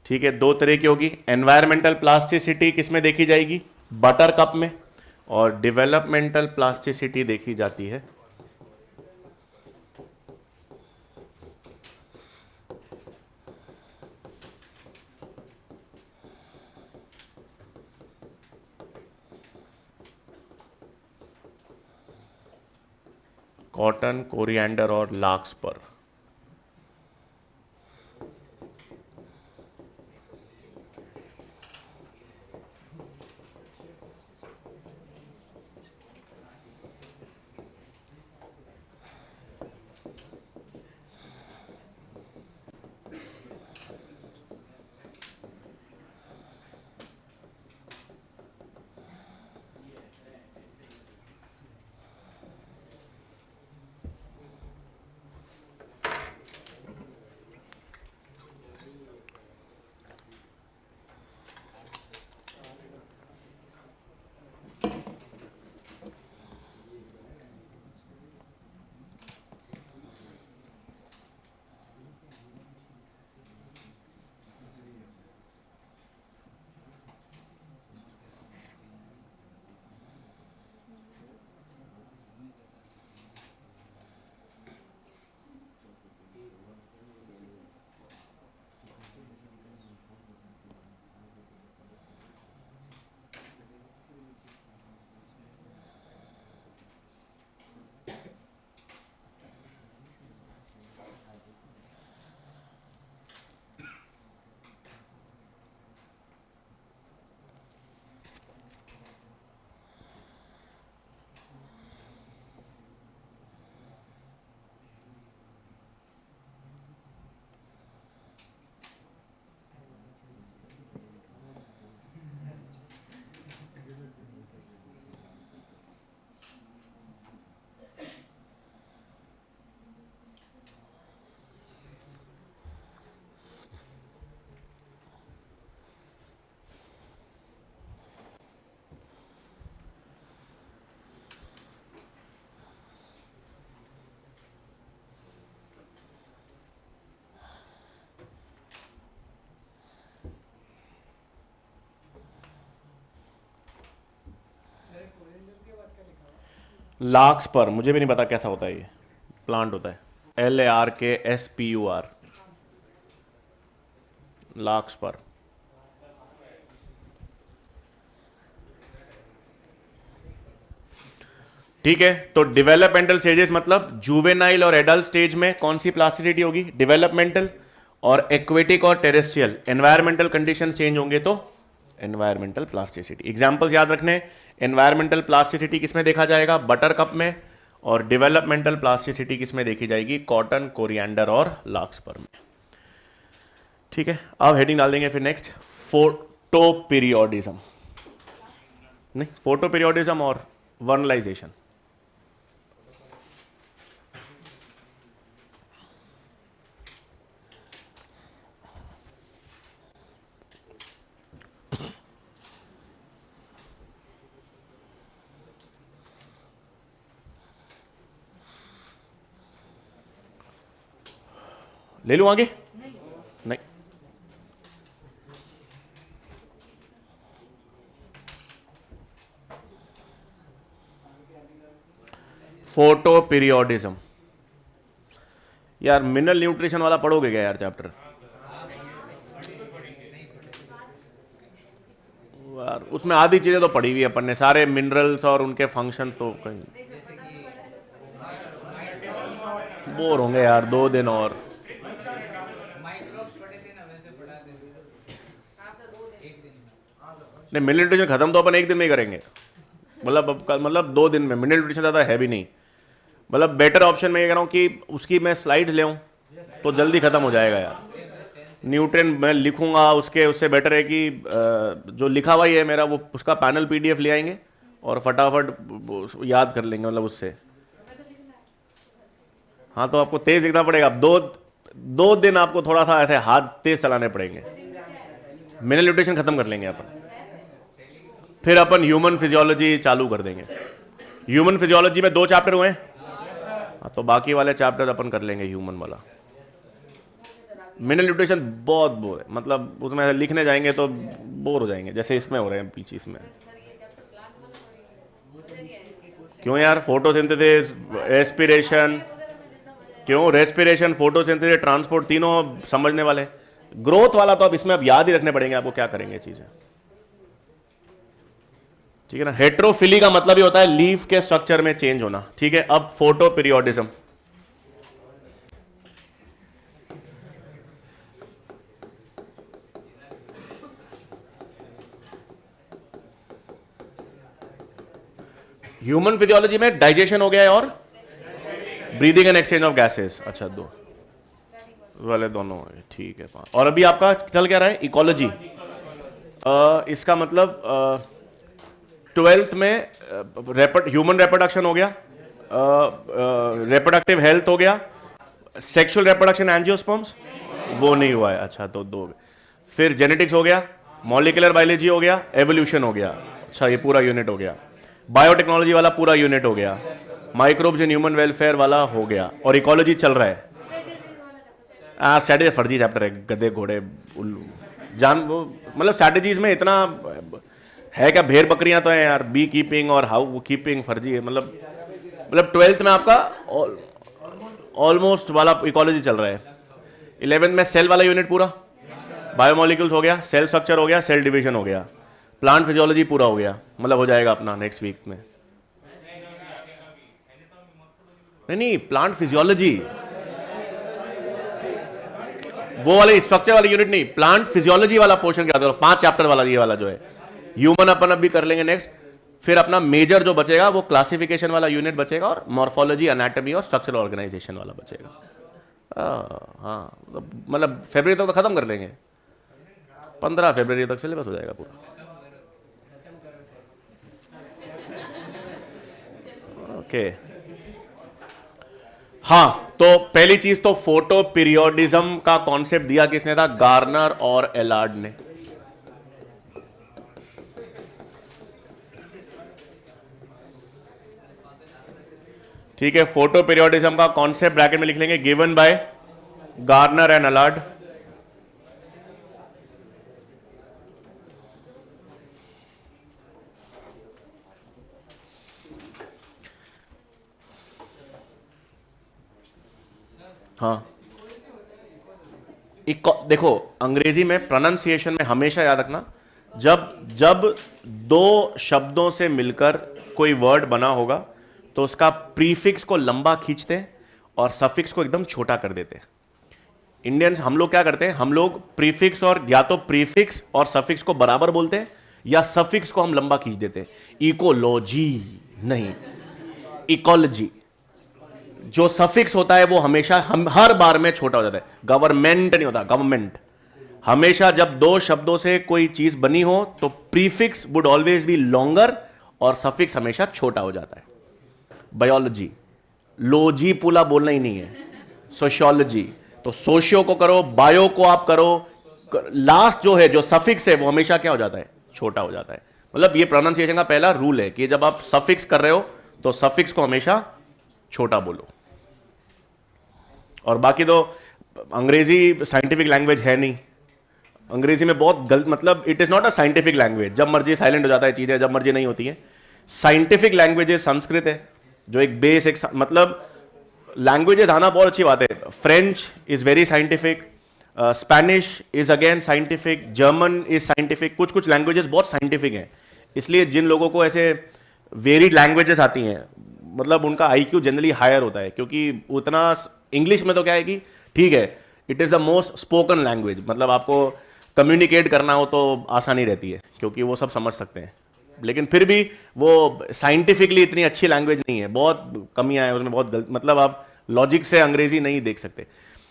ठीक है, दो तरह की होगी। Environmental plasticity किस में देखी जाएगी? बटर कप में। और डेवलपमेंटल प्लास्टिसिटी देखी जाती है कॉटन, कोरिएंडर और लाक्स पर। लार्क्स पर, मुझे भी नहीं पता कैसा होता है, ये प्लांट होता है, LARKSPUR, लार्क्स पर। ठीक है, तो डेवलपमेंटल स्टेजेस मतलब जुवेनाइल और एडल्ट स्टेज में कौन सी प्लास्टिसिटी होगी, डेवलपमेंटल, और एक्वेटिक और टेरेस्ट्रियल एनवायरमेंटल कंडीशन चेंज होंगे तो एनवायरमेंटल प्लास्टिसिटी। एग्जांपल्स याद रखने, एनवायरमेंटल प्लास्टिसिटी किसमें देखा जाएगा, बटर कप में, और डेवलपमेंटल प्लास्टिसिटी किसमें देखी जाएगी, कॉटन, कोरिएंडर और लार्क्सपर में। ठीक है, अब हेडिंग डाल देंगे फिर नेक्स्ट, फोटोपीरियोडिज्म, नहीं फोटोपीरियोडिज्म और वर्नलाइजेशन। ले लूं आगे, नहीं, फोटो पीरियोडिज्म। यार मिनरल न्यूट्रिशन वाला पढ़ोगे क्या यार चैप्टर, यार उसमें आधी चीजें तो पढ़ी हुई है अपन ने, सारे मिनरल्स और उनके फंक्शंस तो कहीं बोर होंगे यार 2 दिन और। नहीं, मिनरल न्यूट्रिशन खत्म तो अपन एक दिन में ही करेंगे, मतलब 2 दिन में। मिनरल न्यूट्रिशन ज़्यादा हैवी नहीं, मतलब बेटर ऑप्शन मैं ये कह रहा हूँ कि उसकी मैं स्लाइड ले आऊँ तो जल्दी खत्म हो जाएगा यार। न्यूट्रिएंट मैं लिखूंगा उसके, उससे बेटर है कि जो लिखा हुआ ही है मेरा वो उसका पैनल PDF ले आएंगे और फटाफट याद कर लेंगे, मतलब उससे। हाँ तो आपको तेज लिखना पड़ेगा, 2 दिन आपको थोड़ा सा ऐसे हाथ तेज चलाने पड़ेंगे। मिनरल न्यूट्रिशन खत्म कर लेंगे अपन, फिर अपन ह्यूमन फिजियोलॉजी चालू कर देंगे। ह्यूमन फिजियोलॉजी में 2 चैप्टर हुए हैं, तो बाकी वाले चैप्टर अपन कर लेंगे ह्यूमन वाला। मिनरल न्यूट्रिशन बहुत बोर है, मतलब उसमें लिखने जाएंगे तो बोर हो जाएंगे, जैसे इसमें हो रहे हैं पीछे इसमें। क्यों यार, फोटोसिंथेसिस, रेस्पिरेशन, क्यों रेस्पिरेशन, फोटोसिंथेसिस, ट्रांसपोर्ट, तीनों समझने वाले। ग्रोथ वाला तो अब इसमें अब याद ही रखने पड़ेंगे आपको, क्या करेंगे चीजें, ठीक है ना। हेट्रोफिली का मतलब ही होता है लीफ के स्ट्रक्चर में चेंज होना, ठीक है। अब फोटो पीरियोडिज्म, ह्यूमन फिजियोलॉजी में डाइजेशन हो गया है और breathing and exchange of gases, अच्छा 2 वाले दोनों, ठीक है 5। और अभी आपका चल क्या रहा है, इकोलॉजी। इसका मतलब 12th में ह्यूमन रिप्रोडक्शन हो गया, रिप्रोडक्टिव हेल्थ हो गया, सेक्सुअल रिप्रोडक्शन एंजियोस्पर्म्स वो नहीं हुआ है, अच्छा तो 2। फिर जेनेटिक्स हो गया, मॉलिक्यूलर बायोलॉजी हो गया, एवोल्यूशन हो गया, अच्छा ये पूरा यूनिट हो गया। बायोटेक्नोलॉजी वाला पूरा यूनिट हो गया, माइक्रोब्स इन ह्यूमन वेलफेयर वाला हो गया, और इकोलॉजी चल रहा है। स्ट्रेटेजी फर्जी चैप्टर है, गधे घोड़े उल्लू जान, वो मतलब स्ट्रेटेजीज में इतना है क्या, भेड़ बकरियां तो हैं यार, बी कीपिंग और हाउ कीपिंग फर्जी है, मतलब 12th में आपका ऑलमोस्ट वाला इकोलॉजी चल रहा है। 11th में सेल वाला यूनिट पूरा, बायोमोलिक्यूल्स हो गया, सेल स्ट्रक्चर हो गया, सेल डिवीजन हो गया, प्लांट फिजियोलॉजी पूरा हो गया, मतलब हो जाएगा अपना नेक्स्ट वीक में। नहीं प्लांट फिजियोलॉजी, वो वाले स्ट्रक्चर वाले यूनिट नहीं, प्लांट फिजियोलॉजी वाला पोर्शन क्या, 5 चैप्टर वाला ये वाला जो है। ह्यूमन अपन अब भी कर लेंगे नेक्स्ट, फिर अपना मेजर जो बचेगा वो क्लासिफिकेशन वाला यूनिट बचेगा, और मॉर्फोलॉजी, एनाटॉमी और स्ट्रक्चरल ऑर्गेनाइजेशन वाला बचेगा। हाँ मतलब फरवरी तक तो खत्म कर लेंगे, 15 फरवरी तक सिलेबस हो जाएगा पूरा। ओके हाँ, तो पहली चीज तो फोटो पीरियोडिज्म का कॉन्सेप्ट दिया किसने था, गार्नर और एलार्ड ने। ठीक है, फोटो पीरियोडिज्म का कॉन्सेप्ट ब्रैकेट में लिख लेंगे, गिवन बाय गार्नर एंड एलार्ड। हाँ, देखो अंग्रेजी में प्रोनाउंसिएशन में हमेशा याद रखना, जब जब दो शब्दों से मिलकर कोई वर्ड बना होगा तो उसका प्रीफिक्स को लंबा खींचते हैं और सफिक्स को एकदम छोटा कर देते हैं। इंडियंस हम लोग क्या करते हैं, हम लोग प्रीफिक्स और या तो प्रीफिक्स और सफिक्स को बराबर बोलते हैं या सफिक्स को हम लंबा खींच देते हैं। इकोलॉजी नहीं, इकोलॉजी। जो सफिक्स होता है वो हमेशा हम हर बार में छोटा हो जाता है। गवर्नमेंट नहीं होता, गवर्नमेंट। हमेशा जब दो शब्दों से कोई चीज बनी हो तो prefix would always be longer और सफिक्स हमेशा छोटा हो जाता है। बायोलॉजी, लोजी पुला बोलना ही नहीं है, सोशियोलॉजी। तो सोशियो को करो, बायो को आप करो, लास्ट जो है जो सफिक्स है वो हमेशा क्या हो जाता है, छोटा हो जाता है। मतलब ये प्रोनाउंसिएशन का पहला रूल है कि जब आप सफिक्स कर रहे हो तो सफिक्स को हमेशा छोटा बोलो। और बाकी तो अंग्रेजी साइंटिफिक लैंग्वेज है नहीं, अंग्रेजी में बहुत गलत, मतलब it is not a scientific language. जब मर्जी साइलेंट हो जाता है चीजें, जब मर्जी नहीं होती है। साइंटिफिक लैंग्वेज संस्कृत है जो एक बेस, एक मतलब लैंग्वेजेस आना बहुत अच्छी बात है। French is very scientific, Spanish is again scientific, German is scientific. कुछ कुछ लैंग्वेजेस बहुत साइंटिफिक हैं। इसलिए जिन लोगों को ऐसे वेरिड लैंग्वेजेस आती हैं, मतलब उनका आईक्यू जनरली हायर होता है, क्योंकि उतना इंग्लिश में तो क्या है कि ठीक है, it is the most spoken language, मतलब आपको कम्युनिकेट करना हो तो आसानी रहती है क्योंकि वो सब समझ सकते हैं। लेकिन फिर भी वो साइंटिफिकली इतनी अच्छी लैंग्वेज नहीं है, बहुत कमियां हैं उसमें, बहुत गलत, मतलब आप लॉजिक से अंग्रेजी नहीं देख सकते।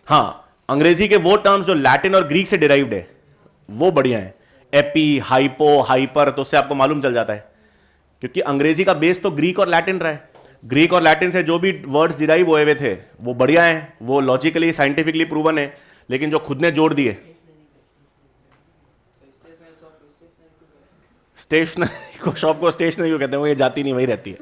हाँ, अंग्रेजी के वो टर्म्स जो लैटिन और ग्रीक से डिराइव्ड है वो बढ़िया है। एपी, हाइपो, हाइपर, तो उससे आपको मालूम चल जाता है, क्योंकि अंग्रेजी का बेस तो ग्रीक और लैटिन रहा है। ग्रीक और लैटिन से जो भी वर्ड्स डिराइव हुए थे वो बढ़िया हैं, वो लॉजिकली साइंटिफिकली प्रूवन है। लेकिन जो खुद ने जोड़ दिए, स्टेशनरी को शॉप को स्टेशनरी को कहते हैं, वो ये जाती नहीं, वही रहती है।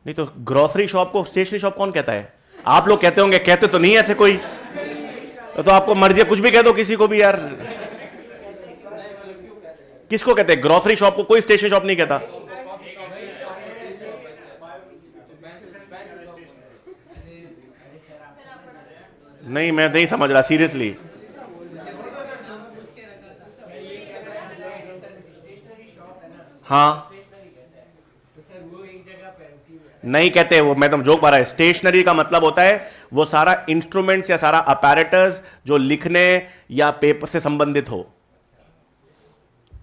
नहीं तो ग्रोसरी शॉप को स्टेशनरी शॉप कौन कहता है? आप लोग कहते होंगे, कहते तो नहीं ऐसे कोई, तो आपको मर्जी है कुछ भी कह दो किसी को भी यार। किसको कहते हैं ग्रोसरी शॉप को? कोई स्टेशनरी शॉप नहीं कहता। नहीं, मैं नहीं समझ रहा सीरियसली। हाँ, नहीं कहते वो, मैं तो जोक पा रहा है। स्टेशनरी का मतलब होता है वो सारा इंस्ट्रूमेंट्स या सारा अपैरेटस जो लिखने या पेपर से संबंधित हो।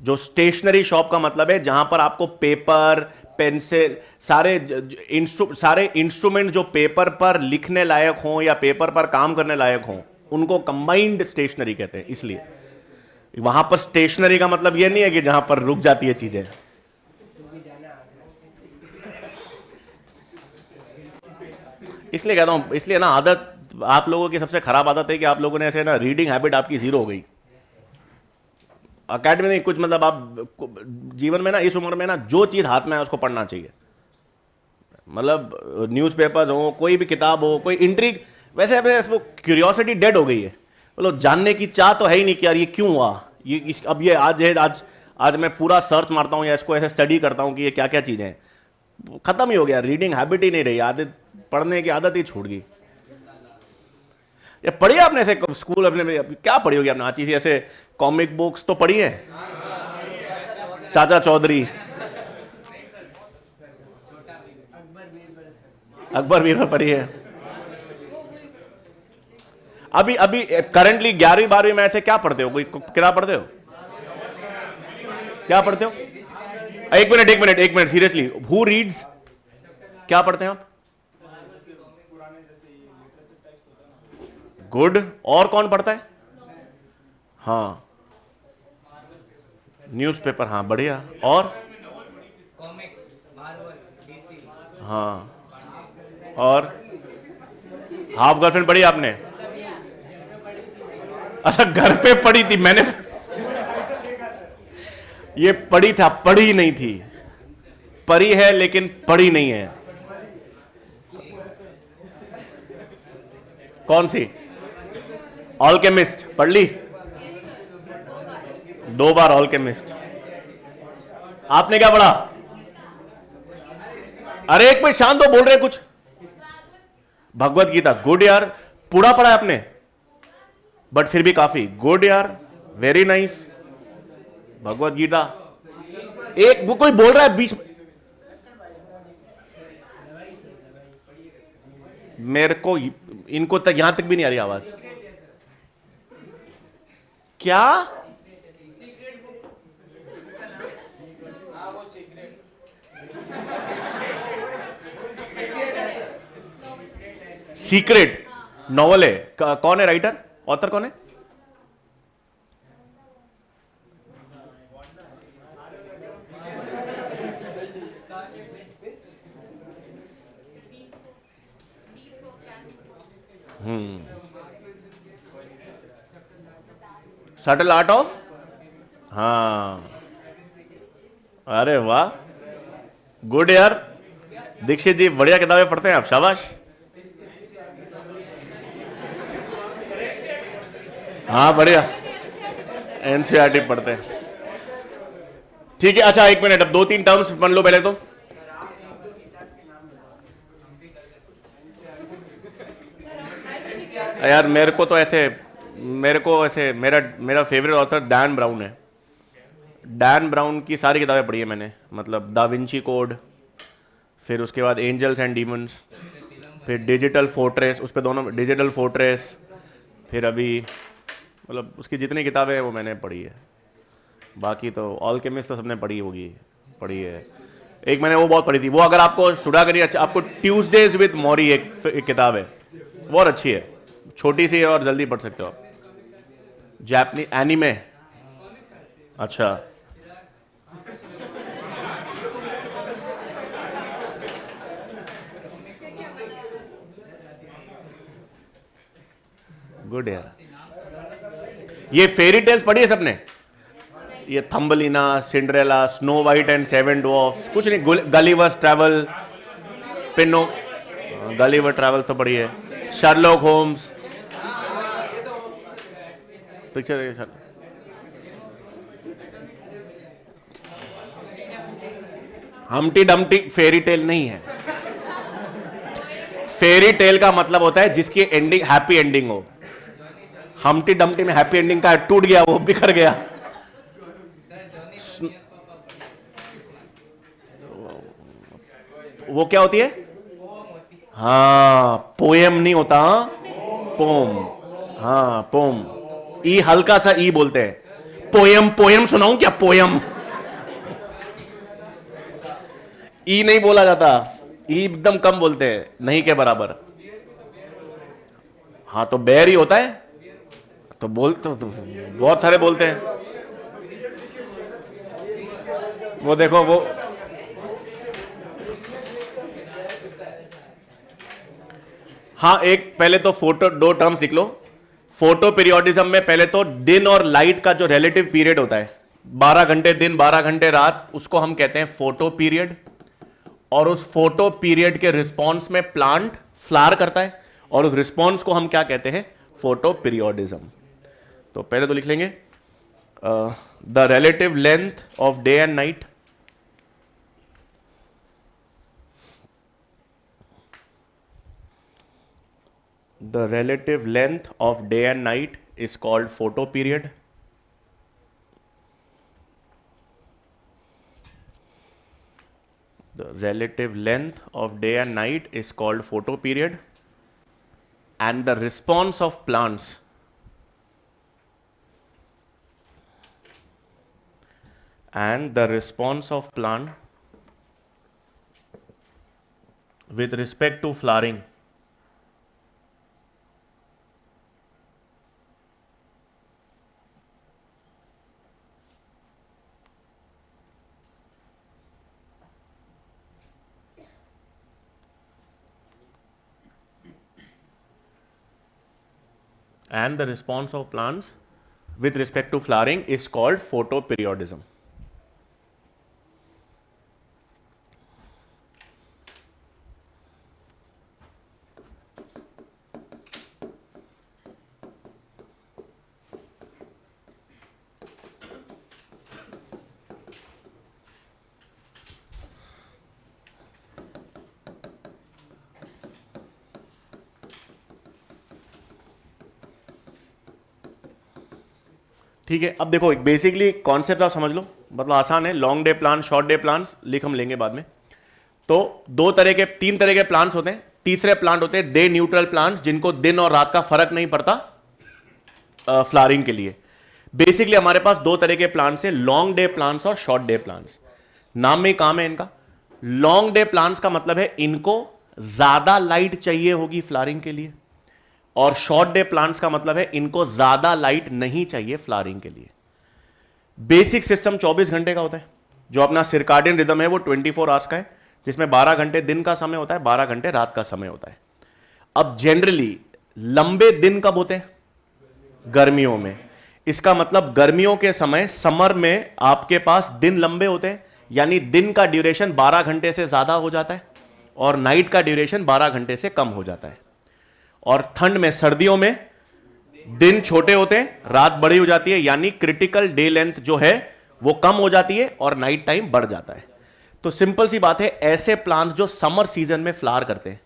जो स्टेशनरी शॉप का मतलब है जहां पर आपको पेपर, पेंसिल, सारे इंस्ट्रूमेंट जो पेपर पर लिखने लायक हों या पेपर पर काम करने लायक हों, उनको कंबाइंड स्टेशनरी कहते हैं। इसलिए वहां पर स्टेशनरी का मतलब यह नहीं है कि जहां पर रुक जाती है चीजें। इसलिए कहता हूं, इसलिए ना आदत, आप लोगों की सबसे खराब आदत है कि आप लोगों ने ऐसे ना रीडिंग हैबिट आपकी जीरो हो गई। अकेडमी नहीं कुछ, मतलब आप जीवन में ना इस उम्र में ना जो चीज हाथ में है उसको पढ़ना चाहिए। मतलब न्यूज़पेपर्स हो, कोई भी किताब हो, कोई इंट्रीग, वैसे अपने क्यूरियोसिटी डेड हो गई है। मतलब जानने की चाह तो है ही नहीं कि यार ये क्यों हुआ, ये अब ये आज है, आज मैं पूरा सर्च मारता हूँ या इसको ऐसे स्टडी करता हूँ कि ये क्या क्या चीजें हैं। खत्म ही हो गया, रीडिंग हैबिट ही नहीं रही, आदत, पढ़ने की आदत ही छूट गई। ये पढ़ी आपने ऐसे स्कूल अपने क्या पढ़ी होगी आपने? आची सी ऐसे कॉमिक बुक्स तो पढ़ी है, चाचा चौधरी, अकबर बीरबल पढ़ी है। अभी अभी करंटली 11वीं 12वीं में ऐसे क्या पढ़ते हो? कोई किताब पढ़ते हो? क्या पढ़ते हो? एक मिनट सीरियसली, हु रीड्स? क्या पढ़ते हैं आप? गुड। और कौन पढ़ता है? हाँ, न्यूज़पेपर, हाँ बढ़िया। और हाँ, और हाफ गर्लफ्रेंड पढ़ी आपने? अच्छा, घर पे पढ़ी थी मैंने, ये पढ़ी था, पढ़ी नहीं थी। पढ़ी है लेकिन पढ़ी नहीं है। कौन सी? ऑलकेमिस्ट पढ़ ली? 2 बार ऑलकेमिस्ट। आपने क्या पढ़ा? अरे एक मिनट शांत हो, बोल रहे कुछ। भगवत गीता गुड यार, पूरा पढ़ा है आपने, बट फिर भी काफी गुड यार, वेरी नाइस। भगवत गीता एक वो कोई बोल रहा है बीच, मेरे को इनको तक यहां तक भी नहीं आ रही आवाज। क्या सीक्रेट नॉवल है? कौन है राइटर, ऑथर कौन है? सटल आर्ट ऑफ, हाँ, अरे वाह, गुड यार। दीक्षित जी बढ़िया किताबें पढ़ते हैं आप, शाबाश। हाँ बढ़िया, एनसीईआरटी पढ़ते हैं, ठीक है। अच्छा एक मिनट, अब दो तीन टर्म्स पढ़ लो पहले तो। यार मेरे को ऐसे मेरा मेरा फेवरेट ऑथर डैन ब्राउन है। डैन ब्राउन की सारी किताबें पढ़ी है मैंने, मतलब दा विंची कोड, फिर उसके बाद एंजल्स एंड डीमंस, फिर डिजिटल फोर्ट्रेस, उस पर दोनों डिजिटल फोर्ट्रेस, फिर अभी मतलब उसकी जितनी किताबें हैं वो मैंने पढ़ी है। बाकी तो ऑलकेमिस्ट तो सबने पढ़ी है। एक मैंने वो बहुत पढ़ी थी, वो अगर आपको सुधा करिए, अच्छा आपको ट्यूसडेज विद मौरी एक किताब है, बहुत अच्छी है, छोटी सी है और जल्दी पढ़ सकते हो आप। जापानी एनिमे, अच्छा गुड यार। ये फेरी टेल्स पढ़ी है सबने? ये Thumbelina, Cinderella, Snow White and Seven Dwarfs, कुछ नहीं, गलीवर्स ट्रैवल, पिनो, गलीवर ट्रैवल तो पढ़ी है, Sherlock Holmes, picture, Humpty Dumpty fairy tale नहीं है। फेरी टेल का मतलब होता है जिसकी एंडिंग हैप्पी एंडिंग हो। हम्टी डम्टी में हैप्पी एंडिंग का, टूट गया, वो बिखर गया। वो क्या होती है? हाँ पोएम नहीं होता, पोम, हाँ पोम, ई हल्का सा ई बोलते हैं। पोएम, पोएम सुनाऊं क्या? पोएम ई नहीं बोला जाता, ई एकदम कम बोलते हैं, नहीं के बराबर। हाँ तो बेर ही होता है, तो बहुत सारे बोलते हैं। वो देखो वो, हाँ एक पहले तो फोटो, दो टर्म्स लिख लो। फोटो पीरियोडिज्म में पहले तो दिन और लाइट का जो रिलेटिव पीरियड होता है, 12 घंटे दिन 12 घंटे रात, उसको हम कहते हैं फोटो पीरियड। और उस फोटो पीरियड के रिस्पॉन्स में प्लांट फ्लावर करता है, और उस रिस्पॉन्स को हम क्या कहते हैं? Photo periodism. तो पहले तो लिख लेंगे the relative length of day and night, the relative length of day and night is called photoperiod. The relative length of day and night is called photoperiod, and the response of plants with respect to flowering is called photoperiodism. ठीक है, अब देखो basically concept आप समझ लो, मतलब आसान है। Long day plan, short day plan लिख हम लेंगे बाद में। तो तीन तरह के प्लान्स होते हैं। तीसरे प्लांट होते हैं डे न्यूट्रल प्लांट्स, जिनको दिन और रात का फर्क नहीं पड़ता फ्लावरिंग के लिए। बेसिकली हमारे पास दो तरह के प्लांट्स हैं, लॉन्ग डे प्लांट्स और शॉर्ट डे प्लांट्स। नाम में ही काम है इनका। लॉन्ग डे प्लांट्स का मतलब है इनको ज्यादा लाइट चाहिए होगी फ्लावरिंग के लिए, और शॉर्ट डे प्लांट्स का मतलब है इनको ज्यादा लाइट नहीं चाहिए फ्लावरिंग के लिए। बेसिक सिस्टम 24 घंटे का होता है। जो अपना सिरकाडियन रिदम है वो 24 आवर्स का है, जिसमें 12 घंटे दिन का समय होता है, 12 घंटे रात का समय होता है। अब जनरली लंबे दिन कब होते हैं? गर्मियों में। इसका मतलब गर्मियों के समय, समर में आपके पास दिन लंबे होते हैं, यानी दिन का ड्यूरेशन 12 घंटे से ज्यादा हो जाता है और नाइट का ड्यूरेशन 12 घंटे से कम हो जाता है। और ठंड में, सर्दियों में दिन छोटे होते हैं, रात बड़ी हो जाती है, यानी क्रिटिकल डे लेंथ जो है वो कम हो जाती है और नाइट टाइम बढ़ जाता है। तो सिंपल सी बात है, ऐसे प्लांट जो समर सीजन में फ्लावर करते हैं,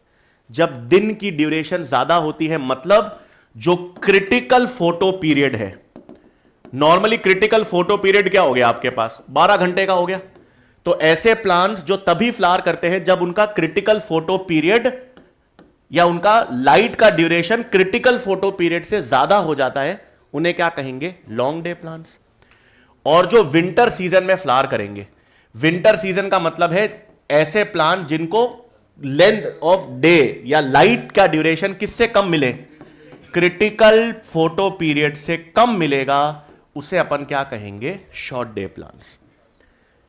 जब दिन की ड्यूरेशन ज्यादा होती है, मतलब जो क्रिटिकल फोटो पीरियड है, नॉर्मली क्रिटिकल फोटो पीरियड क्या हो गया आपके पास? 12 घंटे का हो गया। तो ऐसे प्लांट्स जो तभी फ्लावर करते हैं जब उनका क्रिटिकल फोटो पीरियड या उनका लाइट का ड्यूरेशन क्रिटिकल फोटो पीरियड से ज्यादा हो जाता है, उन्हें क्या कहेंगे? Long day plants. और जो विंटर सीजन में फ्लावर करेंगे, विंटर सीजन का मतलब है ऐसे प्लांट जिनको लेंथ ऑफ डे या लाइट का ड्यूरेशन किससे कम मिले? क्रिटिकल फोटो पीरियड से कम मिलेगा, उसे अपन क्या कहेंगे? Short day plants.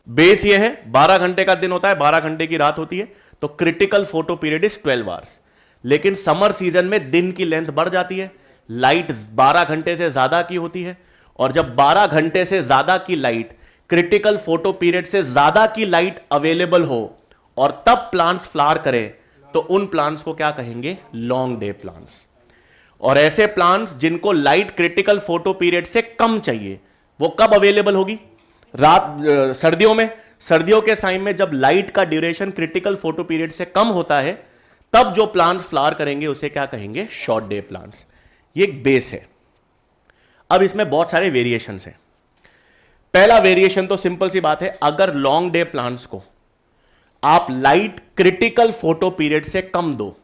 बेस ये है, 12 घंटे का दिन होता है, 12 घंटे की रात होती है, तो critical photo period is 12 hours. लेकिन समर सीजन में दिन की लेंथ बढ़ जाती है, लाइट 12 घंटे से ज्यादा की होती है, और जब 12 घंटे से ज्यादा की लाइट, क्रिटिकल फोटो पीरियड से ज्यादा की लाइट अवेलेबल हो और तब प्लांट्स फ्लावर करें, तो उन प्लांट्स को क्या कहेंगे? Long day plants. और ऐसे प्लांट्स जिनको लाइट क्रिटिकल फोटो पीरियड से कम चाहिए, वो कब अवेलेबल होगी? सर्दियों में। सर्दियों के टाइम में जब लाइट का ड्यूरेशन क्रिटिकल फोटो पीरियड से कम होता है, तब जो प्लांट्स फ्लावर करेंगे उसे क्या कहेंगे? Short day plants. ये एक बेस है। अब इसमें बहुत सारे वेरिएशंस हैं। पहला वेरिएशन तो सिंपल सी बात है, अगर लॉन्ग डे प्लांट्स को आप लाइट क्रिटिकल फोटो पीरियड से कम दो,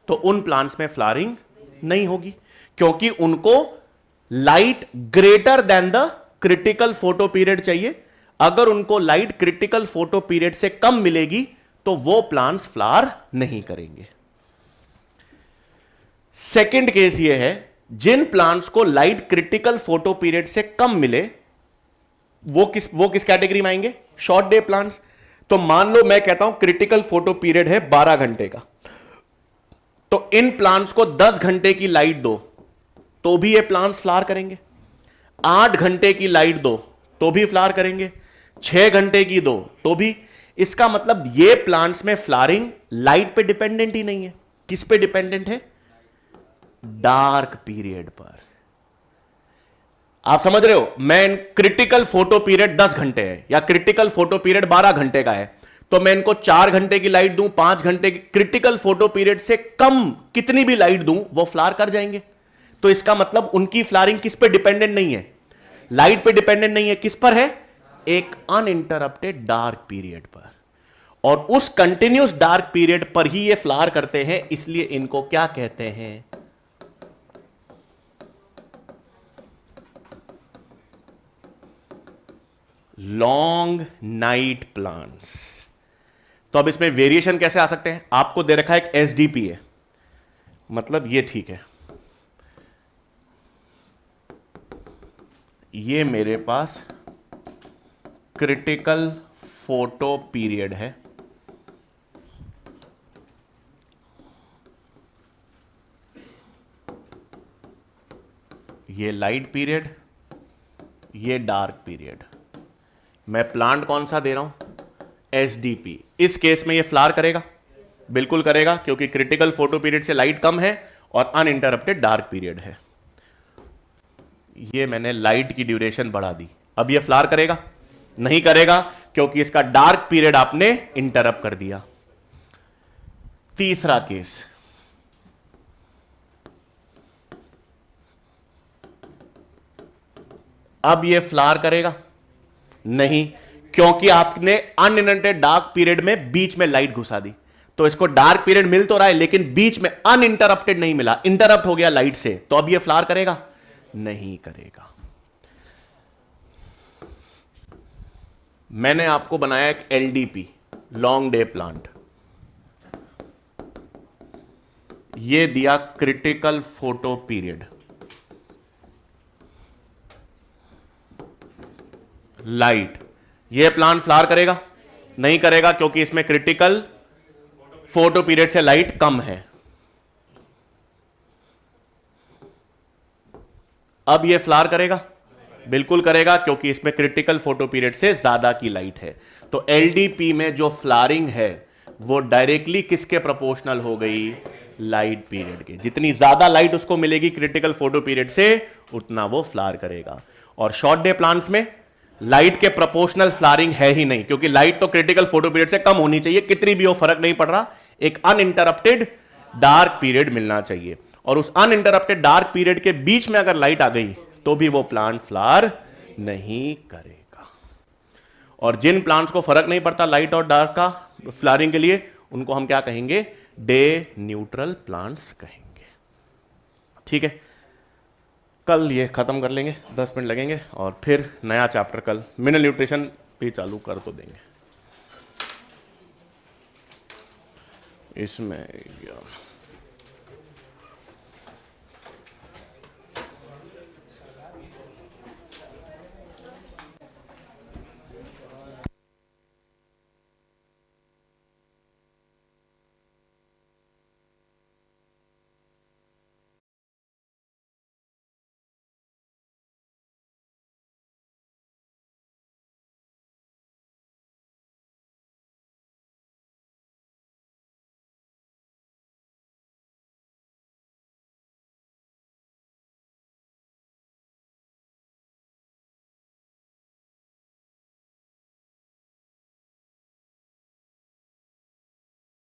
तो उन प्लांट्स में फ्लावरिंग नहीं होगी, क्योंकि उनको light greater than the critical photo period चाहिए। अगर उनको लाइट क्रिटिकल फोटो पीरियड से कम मिलेगी, तो वो प्लांट्स फ्लावर नहीं करेंगे। सेकंड केस ये है, जिन प्लांट्स को लाइट क्रिटिकल फोटो पीरियड से कम मिले, वो किस कैटेगरी में आएंगे? Short day plants. तो मान लो मैं कहता हूं क्रिटिकल फोटो पीरियड है 12 घंटे का, तो इन प्लांट्स को 10 घंटे की लाइट दो तो भी ये प्लांट्स फ्लावर करेंगे। 8 घंटे की लाइट दो तो भी फ्लावर करेंगे। 6 घंटे की दो तो भी। इसका मतलब ये प्लांट्स में फ्लावरिंग लाइट पे डिपेंडेंट ही नहीं है। किस पे डिपेंडेंट है? डार्क पीरियड पर। आप समझ रहे हो? मैं क्रिटिकल फोटो पीरियड 10 घंटे है या क्रिटिकल फोटो पीरियड 12 घंटे का है, तो मैं इनको 4 घंटे की लाइट दूं, 5 घंटे की, क्रिटिकल फोटो पीरियड से कम कितनी भी लाइट दूं, वो फ्लावर कर जाएंगे। तो इसका मतलब उनकी फ्लावरिंग किस पे डिपेंडेंट नहीं है? लाइट पे डिपेंडेंट नहीं है। किस पर है? एक अनइंटरप्टेड डार्क पीरियड पर। और उस कंटिन्यूस डार्क पीरियड पर ही ये फ्लावर करते हैं, इसलिए इनको क्या कहते हैं? Long night plants. तो अब इसमें वेरिएशन कैसे आ सकते हैं? आपको दे रखा है एक एसडीपी है, मतलब ये ठीक है, ये मेरे पास क्रिटिकल फोटो पीरियड है, ये लाइट पीरियड, ये डार्क पीरियड। मैं प्लांट कौन सा दे रहा हूं? एसडीपी। इस केस में ये फ्लावर करेगा? बिल्कुल करेगा, क्योंकि क्रिटिकल फोटो पीरियड से लाइट कम है और अनइंटरप्टेड डार्क पीरियड है। ये मैंने लाइट की ड्यूरेशन बढ़ा दी, अब ये फ्लावर करेगा? नहीं करेगा, क्योंकि इसका डार्क पीरियड आपने इंटरप्ट कर दिया। तीसरा केस, अब ये फ्लावर करेगा नहीं, क्योंकि आपने अनइंटरप्टेड डार्क पीरियड में बीच में लाइट घुसा दी। तो इसको डार्क पीरियड मिल तो रहा है लेकिन बीच में अनइंटरप्टेड नहीं मिला, इंटरप्ट हो गया लाइट से, तो अब ये फ्लावर करेगा नहीं करेगा। मैंने आपको बनाया एक LDP, लॉन्ग डे प्लांट, ये दिया क्रिटिकल फोटो पीरियड, लाइट, ये प्लांट फ्लावर करेगा नहीं करेगा, क्योंकि इसमें क्रिटिकल फोटो पीरियड से लाइट कम है। अब ये फ्लावर करेगा बिल्कुल करेगा, क्योंकि इसमें क्रिटिकल फोटो पीरियड से ज्यादा की लाइट है। तो LDP में जो फ्लावरिंग है वो डायरेक्टली किसके प्रोपोर्शनल हो गई, लाइट पीरियड के। जितनी ज्यादा लाइट उसको मिलेगी क्रिटिकल फोटो पीरियड से, उतना वो फ्लावर करेगा। और शॉर्ट डे प्लांट्स में लाइट के प्रोपोर्शनल फ्लावरिंग है ही नहीं, क्योंकि लाइट तो क्रिटिकल फोटो पीरियड से कम होनी चाहिए, कितनी भी हो फर्क नहीं पड़ रहा, एक अनइंटरप्टेड डार्क पीरियड मिलना चाहिए। और उस अनइंटरप्टेड डार्क पीरियड के बीच में अगर लाइट आ गई तो भी वो प्लांट फ्लावर नहीं करेगा। और जिन प्लांट्स को फर्क नहीं पड़ता लाइट और डार्क का फ्लावरिंग के लिए, उनको हम क्या कहेंगे, डे न्यूट्रल प्लांट्स कहेंगे। ठीक है, कल ये खत्म कर लेंगे, 10 मिनट लगेंगे, और फिर नया चैप्टर कल मिनरल न्यूट्रिशन भी चालू कर तो देंगे। इसमें